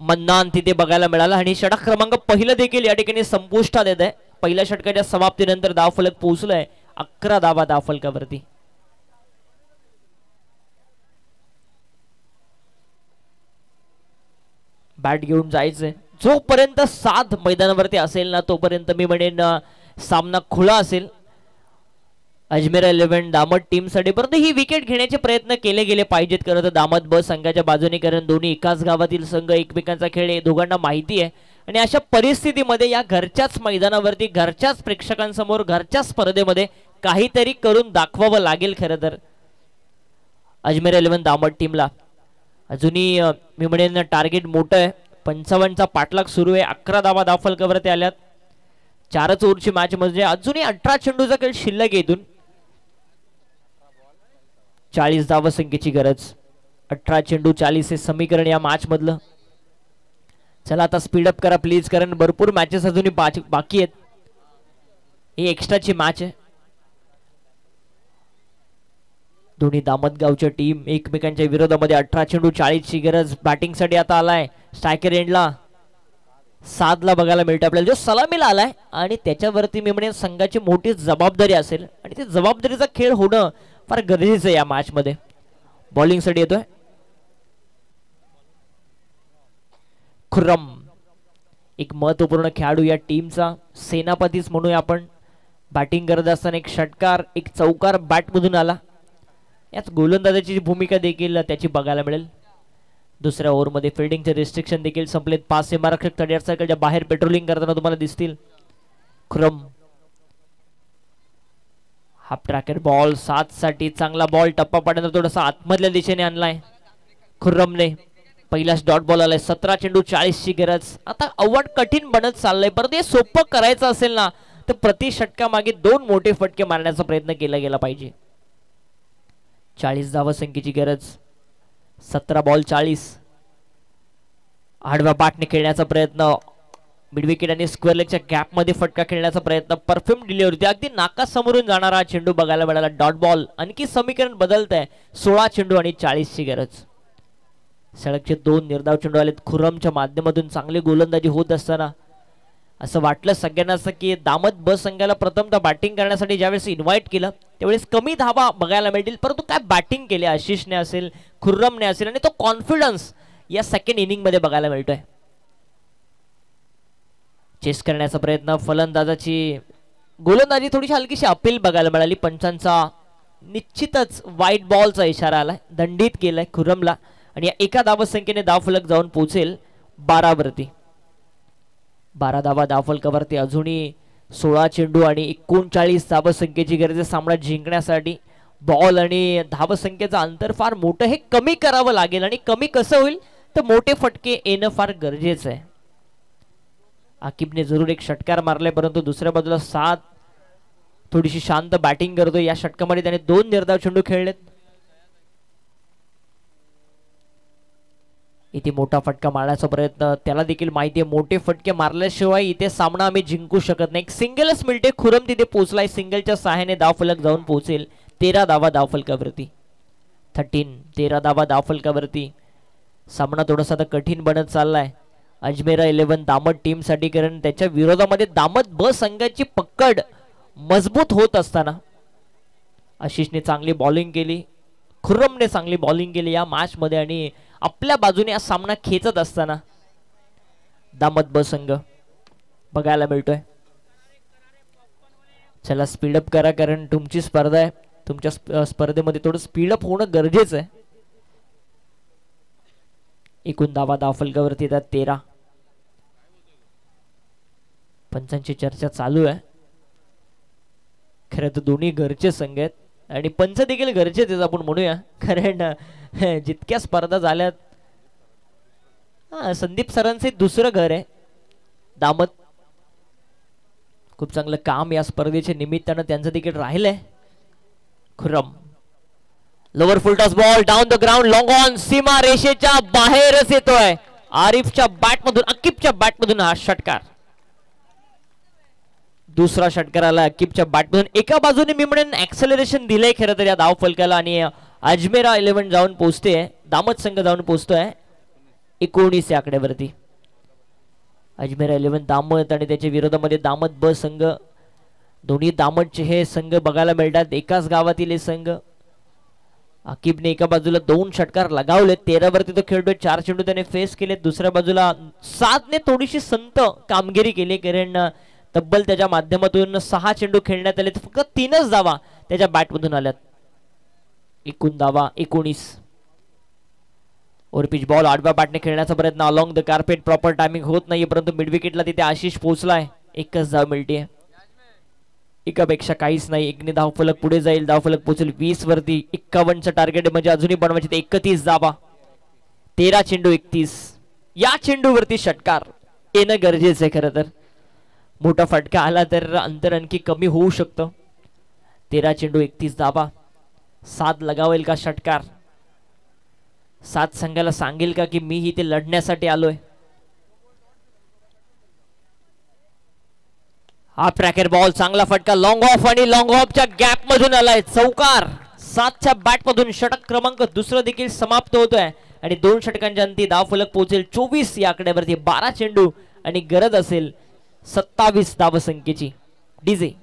मन्नान तिथे बघायला मिळाला. आणि षटक क्रमांक पहिलं देखील या ठिकाणी संपुष्टात येत आहे. पहिल्या षटकाच्या समाप्तीनंतर धावफलक पोहोचलाय 11 धावा धावफलकावरती. बॅट घेऊन जायचंय. जोपर्यंत 7 मैदानावरती असेल ना तोपर्यंत मी म्हणेन सामना खुला असेल अजमेर 11 दामट टीमसाठी. परंतु ही विकेट घेण्याचे प्रयत्न केले गेले पाहिजेत खरं तर दामत ब संघाच्या बाजूने, कारण दोन्ही एकाच गावातील संघ, एकमेकांचा खेळ हे दोघांना माहिती आहे. आणि अशा परिस्थितीमध्ये या घरच्याच मैदानावरती घरच्याच प्रेक्षकांसमोर घरच्या स्पर्धेमध्ये काहीतरी करून दाखवावं लागेल खरं तर अजमेर 11 दामट टीमला. अजूनही मी म्हणेन टार्गेट मोठं आहे. 55चा पाठलाग सुरू आहे. 11 धावा धावफलकावरती आल्यात. 4च ओव्हरची मॅच म्हणजे अजूनही 18 चेंडूचा खेळ शिल्लक. इथून 40 धावा संख्येची गरज. 18 चेंडू 40 हे समीकरण या मॅच मधलं. चला आता स्पीडअप करा प्लीज, कारण भरपूर मॅचेस अजूनही बाकी आहेत. ही एक्स्ट्राची मॅच आहे. दोन्ही दामतगावच्या टीम एकमेकांच्या विरोधामध्ये. 18 चेंडू 40 ची गरज. बॅटिंग साठी आता आलाय स्ट्रायकर एंडला 7 ला बघायला मिळतं आपल्याला, जो सलामीला आलाय. आणि त्याच्यावरती मी म्हणेन संघाची मोठी जबाबदारी असेल आणि ती जबाबदारीचा खेळ होणं फार गरजेचं आहे या मॅच मध्ये. बॉलिंग साठी येतोय खुर्रम, एक महत्वपूर्ण खेळाडू या टीमचा, सेनापतीच म्हणूया आपण. बॅटिंग करत असताना एक षटकार, एक चौकार बॅट मधून आला. याच गोलंदाजाची भूमिका देखील त्याची बघायला मिळेल. दुसऱ्या ओव्हरमध्ये फिल्डिंगचे रिस्ट्रिक्शन देखील संपलेत. 5 सीमारक्षक 38 सर्कलच्या बाहेर पेट्रोलिंग करताना तुम्हाला दिसतील. खुर्रम हाफ ट्रॅकर बॉल 7 साठी चांगला बॉल. टप्पा पाडण्याचा थोडासा आतमधल्या दिशेने आणलाय खुर्रमने. पहिलाच डॉट बॉल आलाय. 17 चेंडू 40 ची गरज. आता आव्हान कठीण बनत चाललंय, परंतु हे सोपं करायचं असेल ना तर प्रति षटकामागे 2 मोठे फटके मारण्याचा प्रयत्न केला गेला पाहिजे. 40 धावा संख्येची गरज. 17 बॉल 40. आडव्या बॅटने खेळण्याचा प्रयत्न. मिड विकेट आणि स्क्वेअर लेगच्या गॅप मध्ये फटका खेळण्याचा प्रयत्न. परफ्यूम डिलिव्हरी, अगदी नाकासमोरून जाणारा चेंडू बघायला मिळाला. Dot ball. आणखी समीकरण बदलत आहे. 16 चेंडू आणि 40 ची गरज. सलगचे 2 निर्धाव चेंडू आलेत खुर्रमच्या माध्यमातून. चांगली गोलंदाजी होत असताना असं वाटलं सगळ्यांनाच की दामत ब संघाला प्रथमतः बॅटिंग करण्यासाठी ज्यावेळेस इन्व्हाइट केलं त्यावेळेस कमी धावा बघायला मिळतील, परंतु काय बॅटिंग केली आशिषने असेल, खुर्रमने असेल, आणि तो कॉन्फिडन्स या सेकंड इनिंग मध्ये बघायला मिळतोय. चेस करण्याचा प्रयत्न. फलंदाजाची गोलंदाजी थोडीशी हलकीशी अपील बघायला मिळाली. पंचांचा निश्चितच वाईट बॉलचा इशारा आलाय. दंडित केलाय खुर्रमला. आणि या एका धावा संख्येने धावफलक जाऊन पोहोचेल 12 वरती. 12 धावा धावफलकावरती. अजूनही 16 चेंडू आणि 39 धावा संख्येची गरज आहे सामना जिंकण्यासाठी. बॉल आणि धावा संख्येचं अंतर फार मोठं, हे कमी करावं लागेल. आणि कमी कसं होईल तर मोठे फटके येणं फार गरजेचं आहे. आकिबने जरूर एक षटकार मारलाय, परंतु दुसऱ्या बाजूला 7 थोडीशी शांत बॅटिंग करतो. या षटकामध्ये त्याने 2 निर्धाव चेंडू खेळलेत. इथे मोठा फटका मारण्याचा प्रयत्न. त्याला देखील माहिती आहे मोठे फटके मारल्याशिवाय इथे सामना आम्ही जिंकू शकत नाही. एक सिंगलच मिळते. खुर्रम तिथे पोहोचलाय. सिंगलच्या सहाय्याने धावफलक जाऊन पोहोचेल 13 धावा धावफलकावरती. 13 धावा धावफलकावरती. सामना थोडासा आता कठीण बनत चाललाय अजमेर 11 दामट टीम साठी, कारण त्याच्या विरोधामध्ये दामत ब संघाची पकड मजबूत होत असताना आशिषने चांगली बॉलिंग केली, खुर्रमने चांगली बॉलिंग केली या मॅच मध्ये. आणि आपल्या बाजूने हा सामना खेचत असताना दामत ब संघ बघायला मिळतोय. चला स्पीडअप करा, कारण तुमची स्पर्धा आहे. तुमच्या स्पर्धेमध्ये थोडं स्पीडअप होणं गरजेचं आहे. एकूण धावा धावफलकावरती येतात 13. पंचांची चर्चा चालू आहे. खरं तर दोन्ही घरचे संघ आहेत आणि पंच देखील घरचेच आहेत आपण म्हणूया, कारण जितक्या स्पर्धा झाल्यात संदीप सरांचे दुसरं घर आहे दामत. खूप चांगलं काम या स्पर्धेच्या निमित्तानं त्यांचं देखील राहिलंय. Khurram lower full toss ball down the ground long on, सीमा रेषेच्या बाहेरच येतोय. आरिफच्या बॅटमधून, अकिबच्या बॅटमधून हा षटकार. दुसरा षटकार आला अकिबच्या बॅटमधून. एका बाजूने मी म्हणेन ऍक्सेलरेशन दिलंय खरं तर या धाव फलकाला आणि अजमेरा 11 जाऊन पोहोचते, दामत संघ जाऊन पोहोचतोय 19 या आकड्यावरती. अजमेरा 11 दामत आणि त्याच्या विरोधामध्ये दामत ब संघ, दोन्ही दामतचे हे संघ बघायला मिळतात, एकाच गावातील हे संघ. अकिबने एका बाजूला 2 षटकार लगावले, 13 वरती तो खेळतोय, 4 चेंडू त्याने फेस केले. दुसऱ्या बाजूला 7 ने थोडीशी संत कामगिरी केली, कारण तब्बल त्याच्या माध्यमातून 6 चेंडू खेळण्यात आले, फक्त 3च धावा त्याच्या बॅटमधून आल्यात. एकूण धावा 19. ओव्हरपिच बॉल आडव्या बॅटने खेळण्याचा प्रयत्न along the carpet, proper timing होत नाही, परंतु मिड विकेटला तिथे आशिष पोहोचलाय. एकच धाव मिळते, एकापेक्षा काहीच नाही. एकने धाव फलक पुढे जाईल, धाव फलक पोहोचेल 20 वरती. 51चं टार्गेट म्हणजे अजूनही बनवायचे 31 धावा. 13 चेंडू 31. या चेंडूवरती षटकार येणं गरजेचं आहे. खरं तर मोठा फटका आला तर अंतर आणखी कमी होऊ शकतं. 13 चेंडू 31 धावा. 7 लगावेल का षटकार? 7 संघाला सांगेल का की मी इथे लढण्यासाठी आलोय? हा ट्रॅकर बॉल, चांगला फटका, लॉंग ऑफ आणि लॉंग ऑफच्या गॅप मधून आलाय चौकार. 7च्या बॅट मधून षटक क्रमांक दुसरं देखील समाप्त होतोय आणि 2 षटकांच्या अंती धाव फलक पोहोचेल 24 या आकड्यावरती. 12 चेंडू आणि गरज असेल 27 धावसंख्येची. डीजे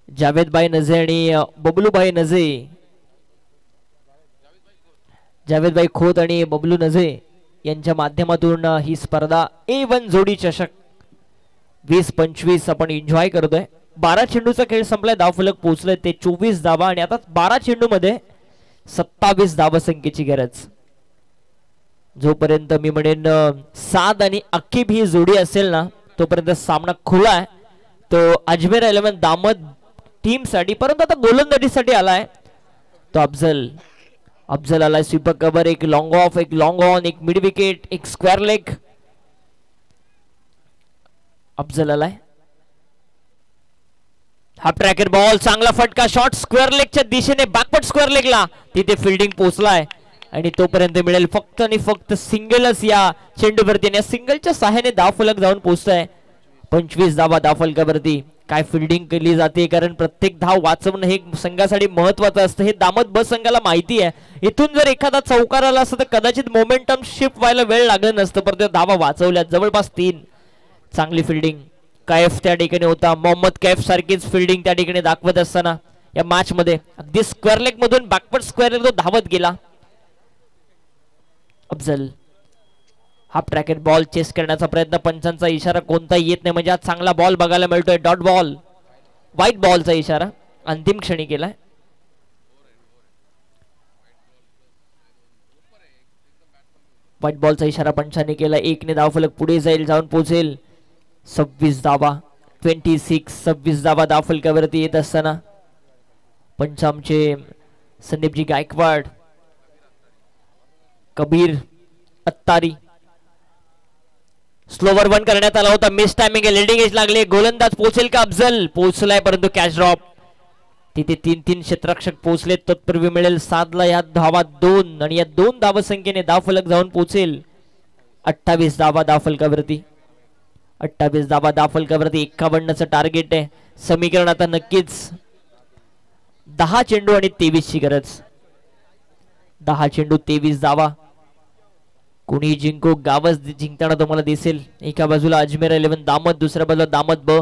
जावेदभाई नजे आणि बबलूभाई नजे, जावेदभाई खोत आणि बबलू नजे यांच्या माध्यमातून ही स्पर्धा A1 जोडी चषक 20-25 आपण एन्जॉय करतोय. 12 चेंडूचा खेळ संपलाय, धाव फलक पोहोचले ते 24 धावा आणि आता 12 चेंडू मध्ये 27 धावसंख्येची गरज. जोपर्यंत मी म्हणेन 7 आणि अकीब ही जोडी असेल ना, तोपर्यंत सामना खुला आहे. तो अजमेर 11 दामत टीम साठी, परंतु आता गोलंदाजीसाठी आलाय तो अफजल आलाय. स्वीपर कव्हर, एक लॉंग ऑफ, एक लॉंग ऑन, एक मिड विकेट, एक स्क्वेअर लेग. अफजल आलाय. हा ट्रॅकर बॉल, चांगला फटका, शॉट स्क्वेअर लेगच्या दिशेने, बॅकवर्ड स्क्वेअर लेगला तिथे फिल्डिंग पोहोचलाय आणि तोपर्यंत मिळेल फक्त आणि फक्त सिंगलच या चेंडूवरती. आणि या सिंगलच्या सहाय्याने धाव फलक जाऊन पोहोचतोय 25 धावा धाव फलकावरती. काय फिल्डिंग केली जाते, कारण प्रत्येक धाव वाचवणं हे संघासाठी महत्वाचं असतं, हे दामत बस संघाला माहिती आहे. इथून जर एखादा चौकार आला असता तर कदाचित मोमेंटम शिफ्ट व्हायला वेळ लागलं नसतं, परंतु धावा वाचवल्यात जवळपास 3. चांगली फिल्डिंग कैफ त्या ठिकाणी होता. मोहम्मद कैफ सारखीच फिल्डिंग त्या ठिकाणी दाखवत असताना या मॅच मध्ये अगदी स्क्वेअर लेग मधून बॅकवर्ड स्क्वेअर लेग तो धावत गेला. अफजल हाफ ट्रॅकेट बॉल चेस करण्याचा प्रयत्न, पंचांचा इशारा कोणता येत नाही, म्हणजे आज चांगला बॉल बघायला मिळतोय. डॉट बॉल, व्हाईट बॉलचा इशारा अंतिम क्षणी केलाय. व्हाईट बॉलचा इशारा पंचांनी केला. 1 ने धावफलक पुढे जाईल, जाऊन पोहोचेल 26 धावा. 26 धावा धावफलकावरती येत असताना पंचामचे संदीपजी गायकवाड, कबीर अत्तारी. स्लोवर 1 करण्यात आला होता, मिस टायमिंग, लिडिंग एज लागले. गोलंदाज पोहोचेल का? अफजल पोहोचलाय, परंतु कॅच ड्रॉप. तिथे 3 क्षेत्ररक्षक पोहोचले. तत्पूर्वी मिळेल 7 ला या धावा 2 आणि या 2 धावसंख्येने धावफलक जाऊन पोहोचेल 28 धावा धावफलकावरती. 28 धावा धावफलकावरती 51चं टार्गेट आहे. समीकरण आता नक्कीच 10 चेंडू आणि 23 ची गरज. 10 चेंडू 23 धावा. कोणी जिंको गावच जिंकताना तुम्हाला दिसेल. एका बाजूला अजमेर 11 दामत, दुसऱ्या बाजूला दामत ब.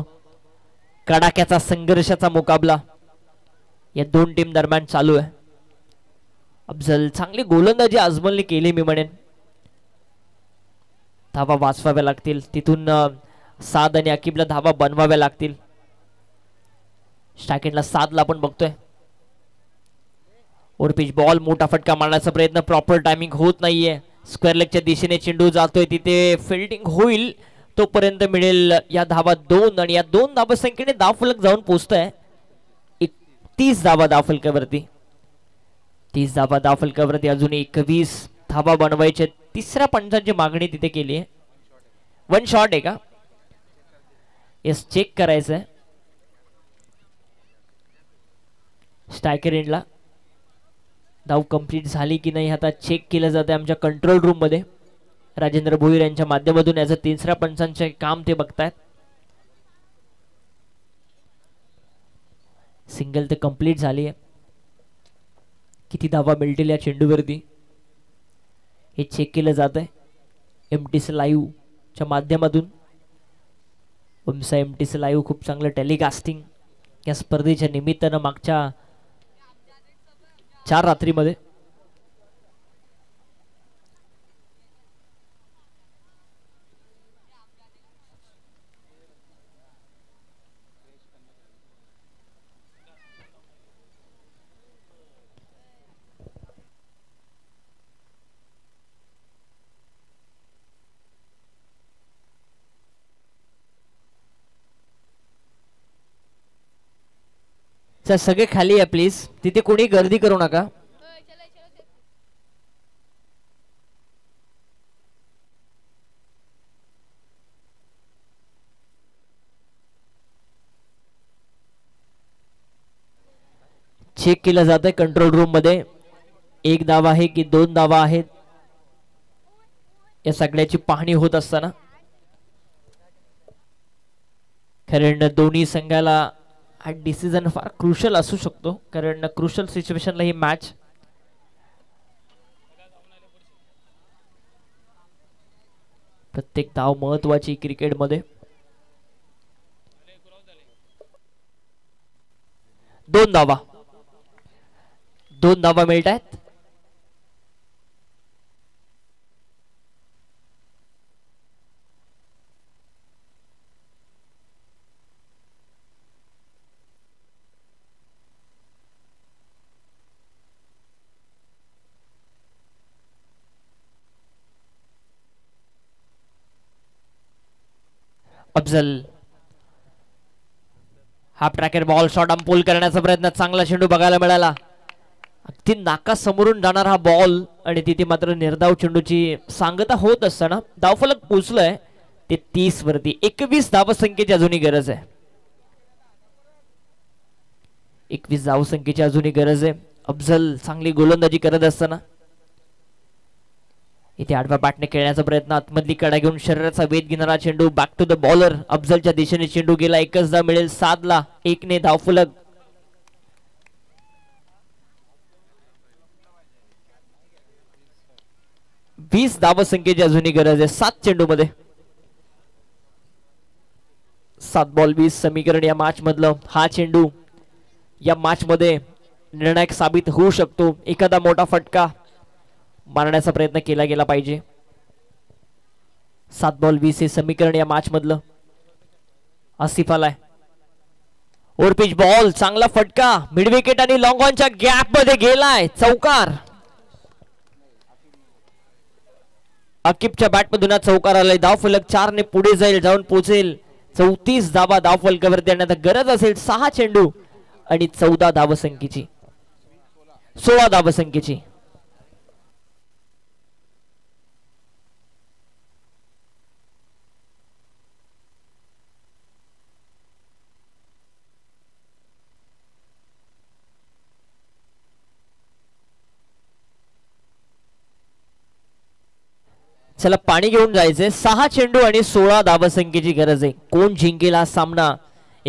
कडाक्याचा संघर्षाचा मुकाबला या दोन टीम दरम्यान चालू आहे. अफजल चांगली गोलंदाजी अजमलने केली मी म्हणेन. धावा वाचवाव्या लागतील, तिथून साद आणि अकीबला धावा बनवाव्या लागतील. स्ट्रायकेटला सादला आपण बघतोय. ओर पिच बॉल, मोठा फटका मारण्याचा प्रयत्न, प्रॉपर टायमिंग होत नाहीये. स्क्वेअर लेगच्या दिशेने चेंडू जातोय, तिथे फिल्डिंग होईल तोपर्यंत मिळेल या धावा 2 आणि या 2 धावा संख्येने धावफलक जाऊन पोहोचतोय 30 धावा धावफलकावरती. 30 धावा धावफलकावरती अजून 21 धावा बनवायचे. तिसऱ्या पंचांची मागणी तिथे केली आहे. 1 शॉट आहे का? येस, चेक करायचंय. स्ट्रायकर एंडला धाव कंप्लीट झाली की नाही आता चेक केलं जाते आमच्या कंट्रोल रूम मध्ये. राजेंद्र भोईर यांच्या माध्यमातून याचं तिसऱ्या पंचांचे काम ते बघतायत. सिंगल ते कंप्लीट झाली आहे. किती धावा मिळतील या चेंडूवरती हे चेक केलं जात आहे एमटीसी लाईव्ह च्या माध्यमातून. ओमसा एमटीसी लाईव्ह खूप चांगलं टेलिकास्टिंग या स्पर्धेच्या निमित्तानं मागच्या 4 रात्रीमध्ये. सगळे खाली आहे प्लीज, तिथे कोणी गर्दी करू नका. चेक केलं जात आहे कंट्रोल रूम मध्ये. 1 धावा आहे की 2 धावा आहेत या सगळ्याची पाहणी होत असताना कारण दोन्ही संघाला हा डिसिजन फार क्रुशल असू शकतो. कारण क्रुशल सिच्युएशनला ही मॅच प्रत्येक धाव महत्वाची क्रिकेटमध्ये. 2 धावा, 2 धावा मिळत आहेत. Afzal half tracker ball shot ampoule करण्याचा प्रयत्न. चांगला चेंडू बघायला मिळाला. अगदी नाका समोरून जाणार हा बॉल आणि तिथे मात्र निर्धाव चेंडूची सांगता होत असताना धावफलक पोचलंय ते 30 वरती. 21 धावसंख्येची अजूनही गरज आहे. 21 धावसंख्येची अजूनही गरज आहे. अफजल चांगली गोलंदाजी करत असताना इथे आडव्या बॅटने खेळण्याचा प्रयत्न. आतमधली कडा घेऊन शरीराचा वेध घेणारा चेंडू बॅक टू द बॉलर. अफजलच्या दिशेने चेंडू गेला. 1च धाव मिळेल. 7 ला 1 ने धावफलक. वीस धावसंख्येची अजूनही गरज आहे 7 चेंडू मध्ये. 7 बॉल 20 समीकरण या मॅच मधलं. हा चेंडू या मॅच मध्ये निर्णायक साबित होऊ शकतो. एखादा मोठा फटका मारण्याचा प्रयत्न केला गेला पाहिजे. 7 बॉल 20 हे समीकरण या मॅच मधलं. आसिफ आलाय. ओव्हर पिच बॉल, चांगला फटका मिड विकेट आणि लॉंग ऑनच्या गॅप मध्ये गेलाय. चौकार. अकिबच्या बॅट मधून चौकार आलाय. धावफलक 4 ने पुढे जाईल, जाऊन पोहोचेल 34 धावा धावफलकावर देण्यात गरज असेल. 6 चेंडू आणि 14 धावसंख्येची 16 धावसंख्येची. चला पाणी घेऊन जायचंय. 6 चेंडू आणि 16 धावसंख्येची गरज आहे. कोण जिंकेल हा सामना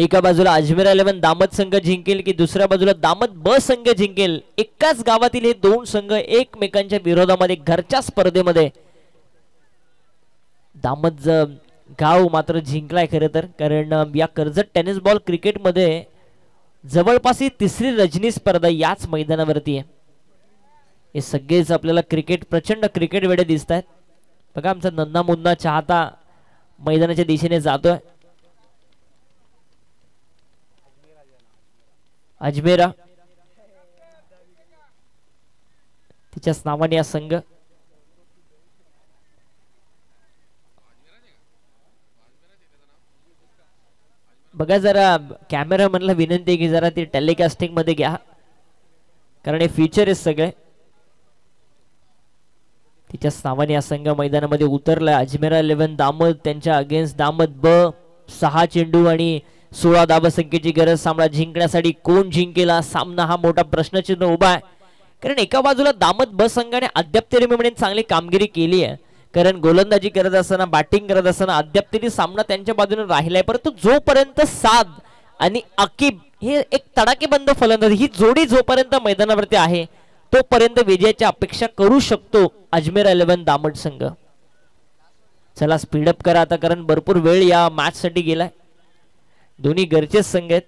एका बाजूला अजमेर 11 दामत संघ जिंकेल की दुसऱ्या बाजूला दामत ब संघ जिंकेल. एकाच गावातील हे दोन संघ एकमेकांच्या विरोधामध्ये घरच्या स्पर्धेमध्ये दामत गाव मात्र जिंकलाय खरं तर, कारण या कर्जत टेनिस बॉल क्रिकेटमध्ये जवळपास ही तिसरी रजनी स्पर्धा याच मैदानावरती आहे. हे सगळेच आपल्याला प्रचंड क्रिकेट वेडे दिसत आहेत. बघा आमचा नन्ना मुन्ना चाहता मैदानाच्या दिशेने जातोय. अजमेरा तिच्याच नावाने हा संघ. बघा जरा कॅमेरामॅनला विनंती आहे की जरा ती टेलिकास्टिंग मध्ये घ्या, कारण हे फीचर आहे सगळे. तिच्याच नावाने हा संघ मैदानामध्ये उतरलाय. अजमेरा 11 दामत त्यांच्या अगेन्स्ट दामत ब. 6 चेंडू आणि 16 धावसंख्येची गरज सामना जिंकण्यासाठी. कोण जिंकेल हा सामना, हा मोठा प्रश्नचिन्ह उभा आहे. कारण एका बाजूला दामत ब संघाने अद्याप तरी मी चांगली कामगिरी केली आहे, कारण गोलंदाजी करत असताना बॅटिंग करत असताना अद्याप तरी सामना त्यांच्या बाजूने राहिलाय. परंतु जोपर्यंत साद आणि अकीब हे एक तडाखेबंद फलंदाज ही जोडी जोपर्यंत मैदानावरती आहे तोपर्यंत विजयाची अपेक्षा करू शकतो अजमेर 11 दामट संघ. चला स्पीडअप करा आता, कारण भरपूर वेळ या मॅच साठी गेलाय. दोन्ही घरचेच संघ आहेत,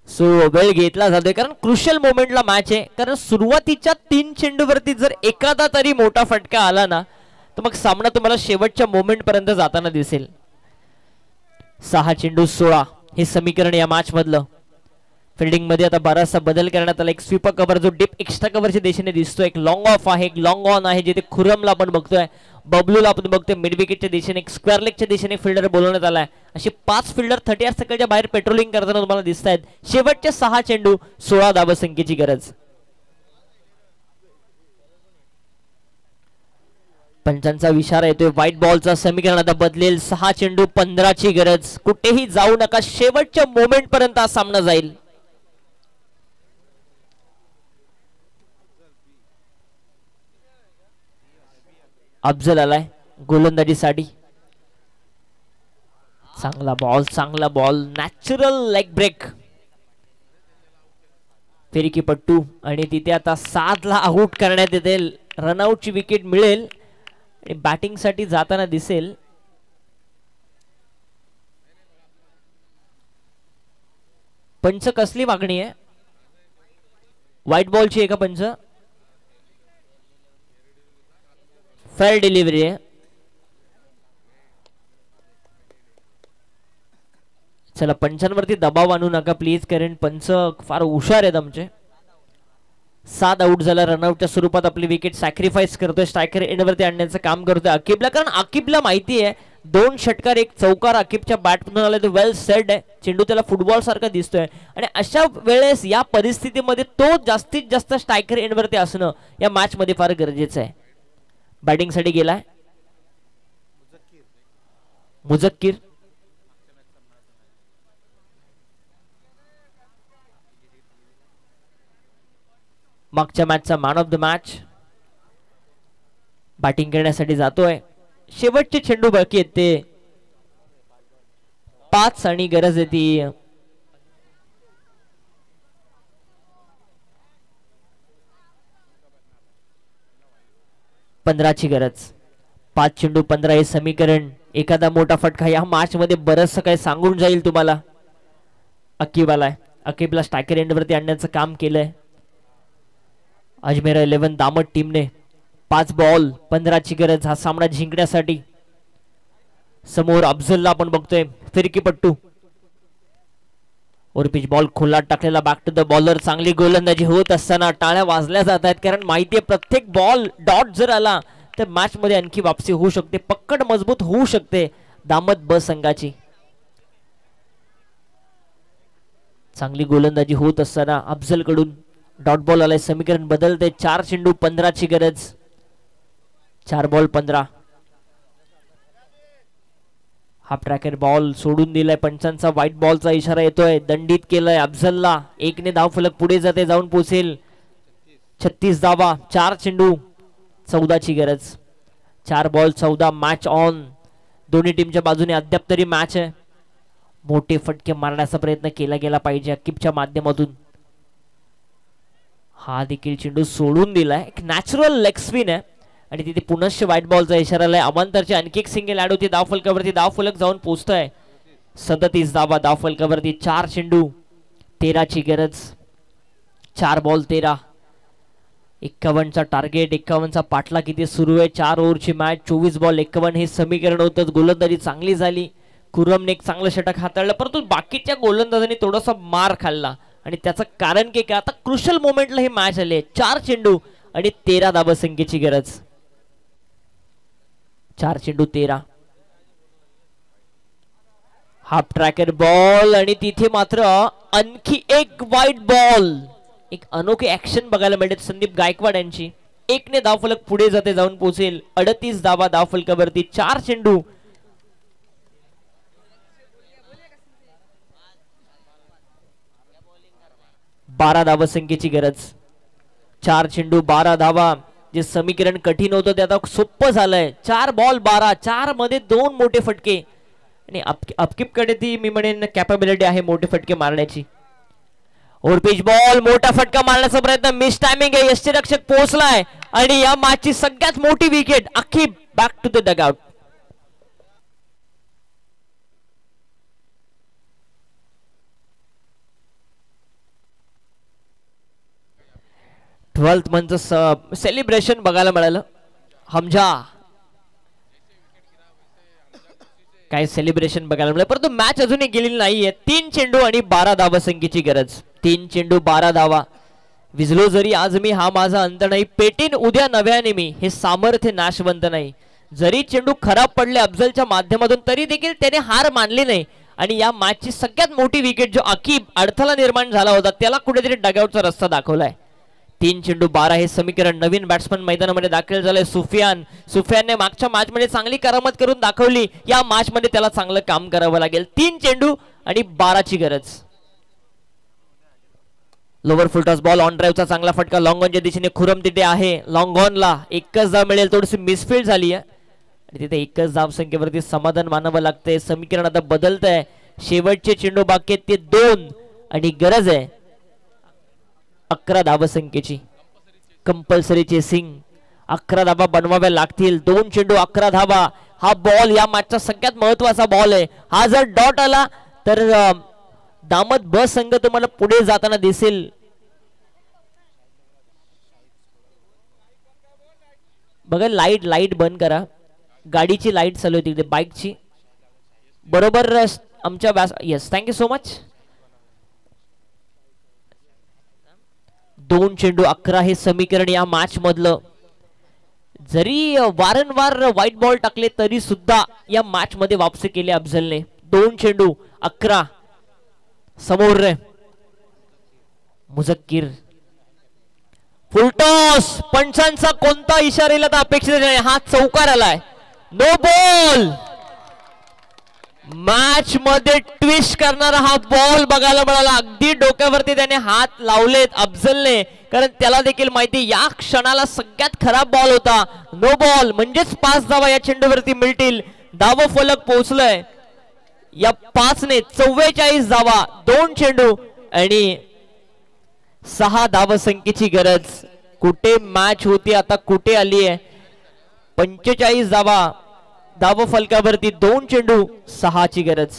सो वेळ घेतला जातोय कारण क्रुशियल मोमेंटला मॅच आहे. कारण सुरुवातीच्या 3 चेंडूवरती जर एखादा तरी मोठा फटका आला ना तर मग सामना तुम्हाला शेवटच्या मोमेंट पर्यंत जाताना दिसेल. 6 चेंडू 16 हे समीकरण या मॅच मधलं. फिल्डिंग मध्ये आता बराचसा बदल करण्यात आला. एक स्वीपर कव्हर जो डीप एक्स्ट्रा कव्हरच्या दिशेने दिसतोय, एक लॉंग ऑफ आहे, एक लॉंग ऑन आहे जिथे खुरमला आपण बघतोय, बबलूला आपण बघतोय मिड विकेटच्या दिशेने, एक स्क्वेअर लेगच्या दिशेने फिल्डर बोलवण्यात आलाय. असे 5 फिल्डर 38 सेकंडच्या बाहेर पेट्रोलिंग करताना तुम्हाला दिसत आहेत. शेवटचे 6 चेंडू 16 धावसंख्येची गरज. पंचांचा इशारा येतोय, व्हाईट बॉलचा समीकरण आता बदलेल. 6 चेंडू 15ची गरज. कुठेही जाऊ नका, शेवटच्या मोमेंट पर्यंत हा सामना जाईल. अफजल आलाय गोलंदाजीसाठी. चांगला बॉल नॅचरल लेग ब्रेक. फेरीकी पट्टू आणि तिथे आता 7 ला आउट करण्यात येते. रनआउटची विकेट मिळेल आणि बॅटिंग साठी जाताना दिसेल. पंच कसली मागणी आहे? व्हाईट बॉलची आहे का पंच? फेअर डिलिव्हरी आहे. चला पंचांवरती दबाव आणू नका प्लीज, कारण पंच फार हुशार आहेत आमचे. 7 आउट झाला. रनआउटच्या स्वरूपात आपली विकेट सॅक्रिफाईस करतोय, स्ट्रायकर एंडवरती आणण्याचं काम करतोय अकीबला, कारण अकीबला माहिती आहे 2 षटकार 1 चौकार अकीबच्या बॅटमधून आलाय. तो वेल सेट आहे. चेंडू त्याला फुटबॉल सारखा दिसतोय आणि अशा वेळेस या परिस्थितीमध्ये तो जास्तीत जास्त स्ट्रायकर एंडवरती असणं या मॅच मध्ये फार गरजेचं आहे. बॅटिंग साठी गेलाय मुझक्कीर. मागच्या मॅचचा man of the match batting करण्यासाठी जातोय. शेवटचे चेंडू बाकी आहेत ते 5 आणि गरज आहे ती 15ची गरज. 5 चेंडू 15 हे समीकरण. एखादा मोठा फटका या मॅच मध्ये बरंचसं काही सांगून जाईल तुम्हाला. अकीब आलाय. अकीबला स्ट्रायकर एंडवरती आणण्याचं काम केलंय अजमेर 11 दामट टीमने. 5 बॉल 15ची गरज हा सामना जिंकण्यासाठी. समोर अफजलला आपण बघतोय, फिरकी पट्टू. और पिच बॉल खोलात टाकलेला बॅक टू द बॉलर. चांगली गोलंदाजी होत असताना टाळ्या वाजल्या जात आहेत, कारण माहिती आहे प्रत्येक बॉल डॉट जर आला तर मॅच मध्ये आणखी वापसी होऊ शकते, पक्कड मजबूत होऊ शकते दामत ब संघाची. चांगली गोलंदाजी होत असताना अफजल कडून डॉट बॉल आलाय. समीकरण बदलते. 4 चेंडू 15ची गरज. 4 बॉल 15. हाफ ट्रॅकर बॉल सोडून दिलाय. पंचांचा व्हाईट बॉलचा इशारा येतोय. दंडित केलाय अफजलला. 1 ने धाव फलक पुढे जाते, जाऊन पोहोचेल 36 धावा. 4 चेंडू 14ची गरज. 4 बॉल 14. Match on. दोन्ही टीमच्या बाजूने अद्याप तरी मॅच आहे. मोठे फटके मारण्याचा प्रयत्न केला गेला पाहिजे अकिबच्या माध्यमातून. हा देखील चेंडू सोडून दिलाय. एक नॅचरल लेग स्पिन आहे आणि तिथे पुनश्च व्हाईट बॉलचा इशारा आलाय. अमांतरची आणखी एक सिंगल ऍड होती धाव फलकावरती. धाव फलक जाऊन पोहोचतोय 37 धावा धाव फलकावरती. 4 चेंडू 13 ची गरज. 4 बॉल 13. 51चा टार्गेट. 51चा पाठला किती सुरू आहे. 4 ओव्हरची मॅच. 24 बॉल 51 हे समीकरण होतं. गोलंदाजी चांगली झाली. खुरमने एक चांगलं षटक हाताळलं परंतु बाकीच्या गोलंदाजांनी थोडासा मार खाल्ला आणि त्याचं कारण की काय आता क्रुशल मोमेंटला ही मॅच आली. 4 चेंडू आणि 13 धावसंख्येची गरज. 4 चेंडू 13. हाफ ट्रॅकर बॉल आणि तिथे मात्र आणखी एक व्हाईट बॉल. एक अनोखी ऍक्शन बघायला मिळते संदीप गायकवाड यांची. 1 ने धावफलक पुढे जाते जाऊन पोहोचेल. 38 धावा धावफलकावरती. 4 चेंडू 12 धावसंख्येची गरज. 4 चेंडू 12 धावा. जे समीकरण कठीण होतं ते आता सोपं झालंय. 4 बॉल 12. 4 मध्ये 2 मोठे फटके आणि अपकिपकडे ती मी म्हणेन कॅपेबिलिटी आहे मोठे फटके मारण्याची. Overpitch ball. मोठा फटका मारण्याचा प्रयत्न. मिस टायमिंग आहे. यष्टीरक्षक पोहोचलाय आणि या मॅचची सगळ्यात मोठी wicket. Akib back to the dugout. Twelfth मंथचं सेलिब्रेशन बघायला मिळालं. हमजा काय सेलिब्रेशन बघायला मिळालं परंतु मॅच अजूनही गेलेली नाहीये. 3 चेंडू आणि 12 धावसंख्येची गरज. 3 चेंडू 12 धावा. विजलो जरी आज मी हा माझा अंत नाही. पेटीन उद्या नव्याने मी हे सामर्थ्य नाशवंत नाही. जरी चेंडू खराब पडले अफजलच्या माध्यमातून तरी देखील त्याने हार मानली नाही आणि या मॅचची सगळ्यात मोठी विकेट जो अकिब अडथळा निर्माण झाला होता त्याला कुठेतरी डगआउटचा रस्ता दाखवलाय. 3 चेंडू 12 हे समीकरण. नवीन बॅट्समन मैदानामध्ये दाखल झाले सुफियानने मागच्या मॅच मध्ये चांगली करामत करून दाखवली. या मॅच मध्ये त्याला चांगलं काम करावं लागेल. 3 चेंडू आणि 12 ची गरज. Lower full toss ball. ऑन ड्राईव्हचा चांगला फटका लॉंग ऑनच्या दिशेने. खुरम तिथे आहे. लॉंग ऑनला एकच धाव मिळेल. थोडीशी मिसफील्ड झाली आहे आणि तिथे एकच धाव संख्येवरती समाधान मानावं लागतंय. समीकरण आता बदलतंय. शेवटचे चेंडू बाकी आहेत ते 2 आणि गरज आहे 11 धावसंख्येची. Compulsory chasing. 11 धावा बनवाव्या लागतील. 2 चेंडू 11 धावा. हा बॉल या मॅचचा सगळ्यात महत्वाचा बॉल आहे. हा जर डॉट आला तर दामत ब संघ तुम्हाला पुढे जाताना दिसेल. बघा लाईट बंद करा. गाडीची लाईट चालू आहे तिथे बाईकची. बरोबर आमच्या येस थँक्यू सो मच. 2 चेंडू 11 हे समीकरण या मॅच मधलं. जरी वारंवार व्हाईट बॉल टाकले तरी सुद्धा या मॅच मध्ये वापसी केली अफजलने. 2 चेंडू 11. समोर रे मुझक्कीर. फुलटॉस. पंचांचा कोणता इशारा येईल तर अपेक्षित नाही. हा चौकार आलाय. No ball. मॅच मध्ये ट्विस्ट करणारा हा बॉल बघायला मिळाला. अगदी डोक्यावरती त्याने हात लावलेत अफजलने कारण त्याला देखील माहिती या क्षणाला सगळ्यात खराब बॉल होता. नो बॉल म्हणजेच 5 धावा या चेंडूवरती मिळतील. धाव फलक पोहोचलंय. या 5 ने 44 धावा. 2 चेंडू आणि 6 धावसंख्येची गरज. कुठे मॅच होती आता कुठे आली आहे. 45 धावा धाव फलकावरती. 2 चेंडू 6 ची गरज.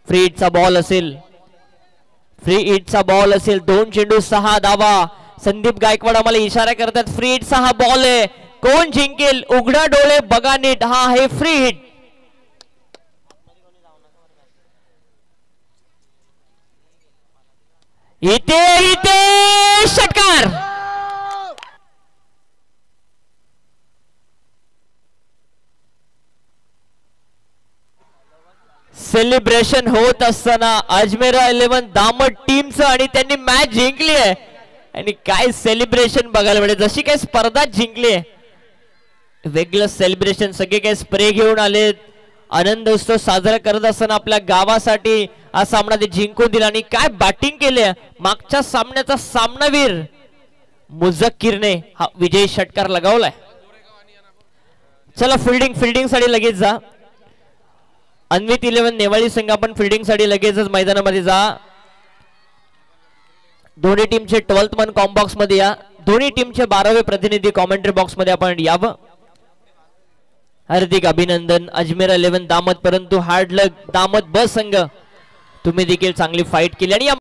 फ्री हिटचा बॉल असेल. 2 चेंडू 6 धावा. संदीप गायकवाड आम्हाला इशारा करतात फ्री हिटचा हा बॉल आहे. कोण जिंकेल. उघडा डोळे बघा नीट. हा आहे फ्री हिट. इथे षटकार. सेलिब्रेशन होत असताना अजमेरा 11 दामट टीमचं आणि त्यांनी मॅच जिंकली आहे आणि काय सेलिब्रेशन बघायला मिळेल. जशी काय स्पर्धा जिंकली आहे. वेगळं सेलिब्रेशन. सगळे काय स्प्रे घेऊन आलेत. आनंद उत्सव साजरा करत असताना आपल्या गावासाठी हा सामना ते जिंकून दिला आणि काय बॅटिंग केली. मागच्या सामन्याचा सामनावीर मुझक्कीरने हा विजयी षटकार लगावलाय. चला फिल्डिंग साठी लगेच जा. अन्वित 11 नेवाळी संघ आपण फिल्डिंग साठी लगेचच मैदानामध्ये जा. दोन्ही टीमचे 12th मन कॉम बॉक्स मध्ये या. दोन्ही टीमचे 12वे प्रतिनिधी कॉमेंट्री बॉक्स मध्ये आपण यावं. हार्दिक अभिनंदन अजमेर 11 दामत, परंतु हार्ड लक दामत ब संघ तुम्ही देखील चांगली फाईट केली आणि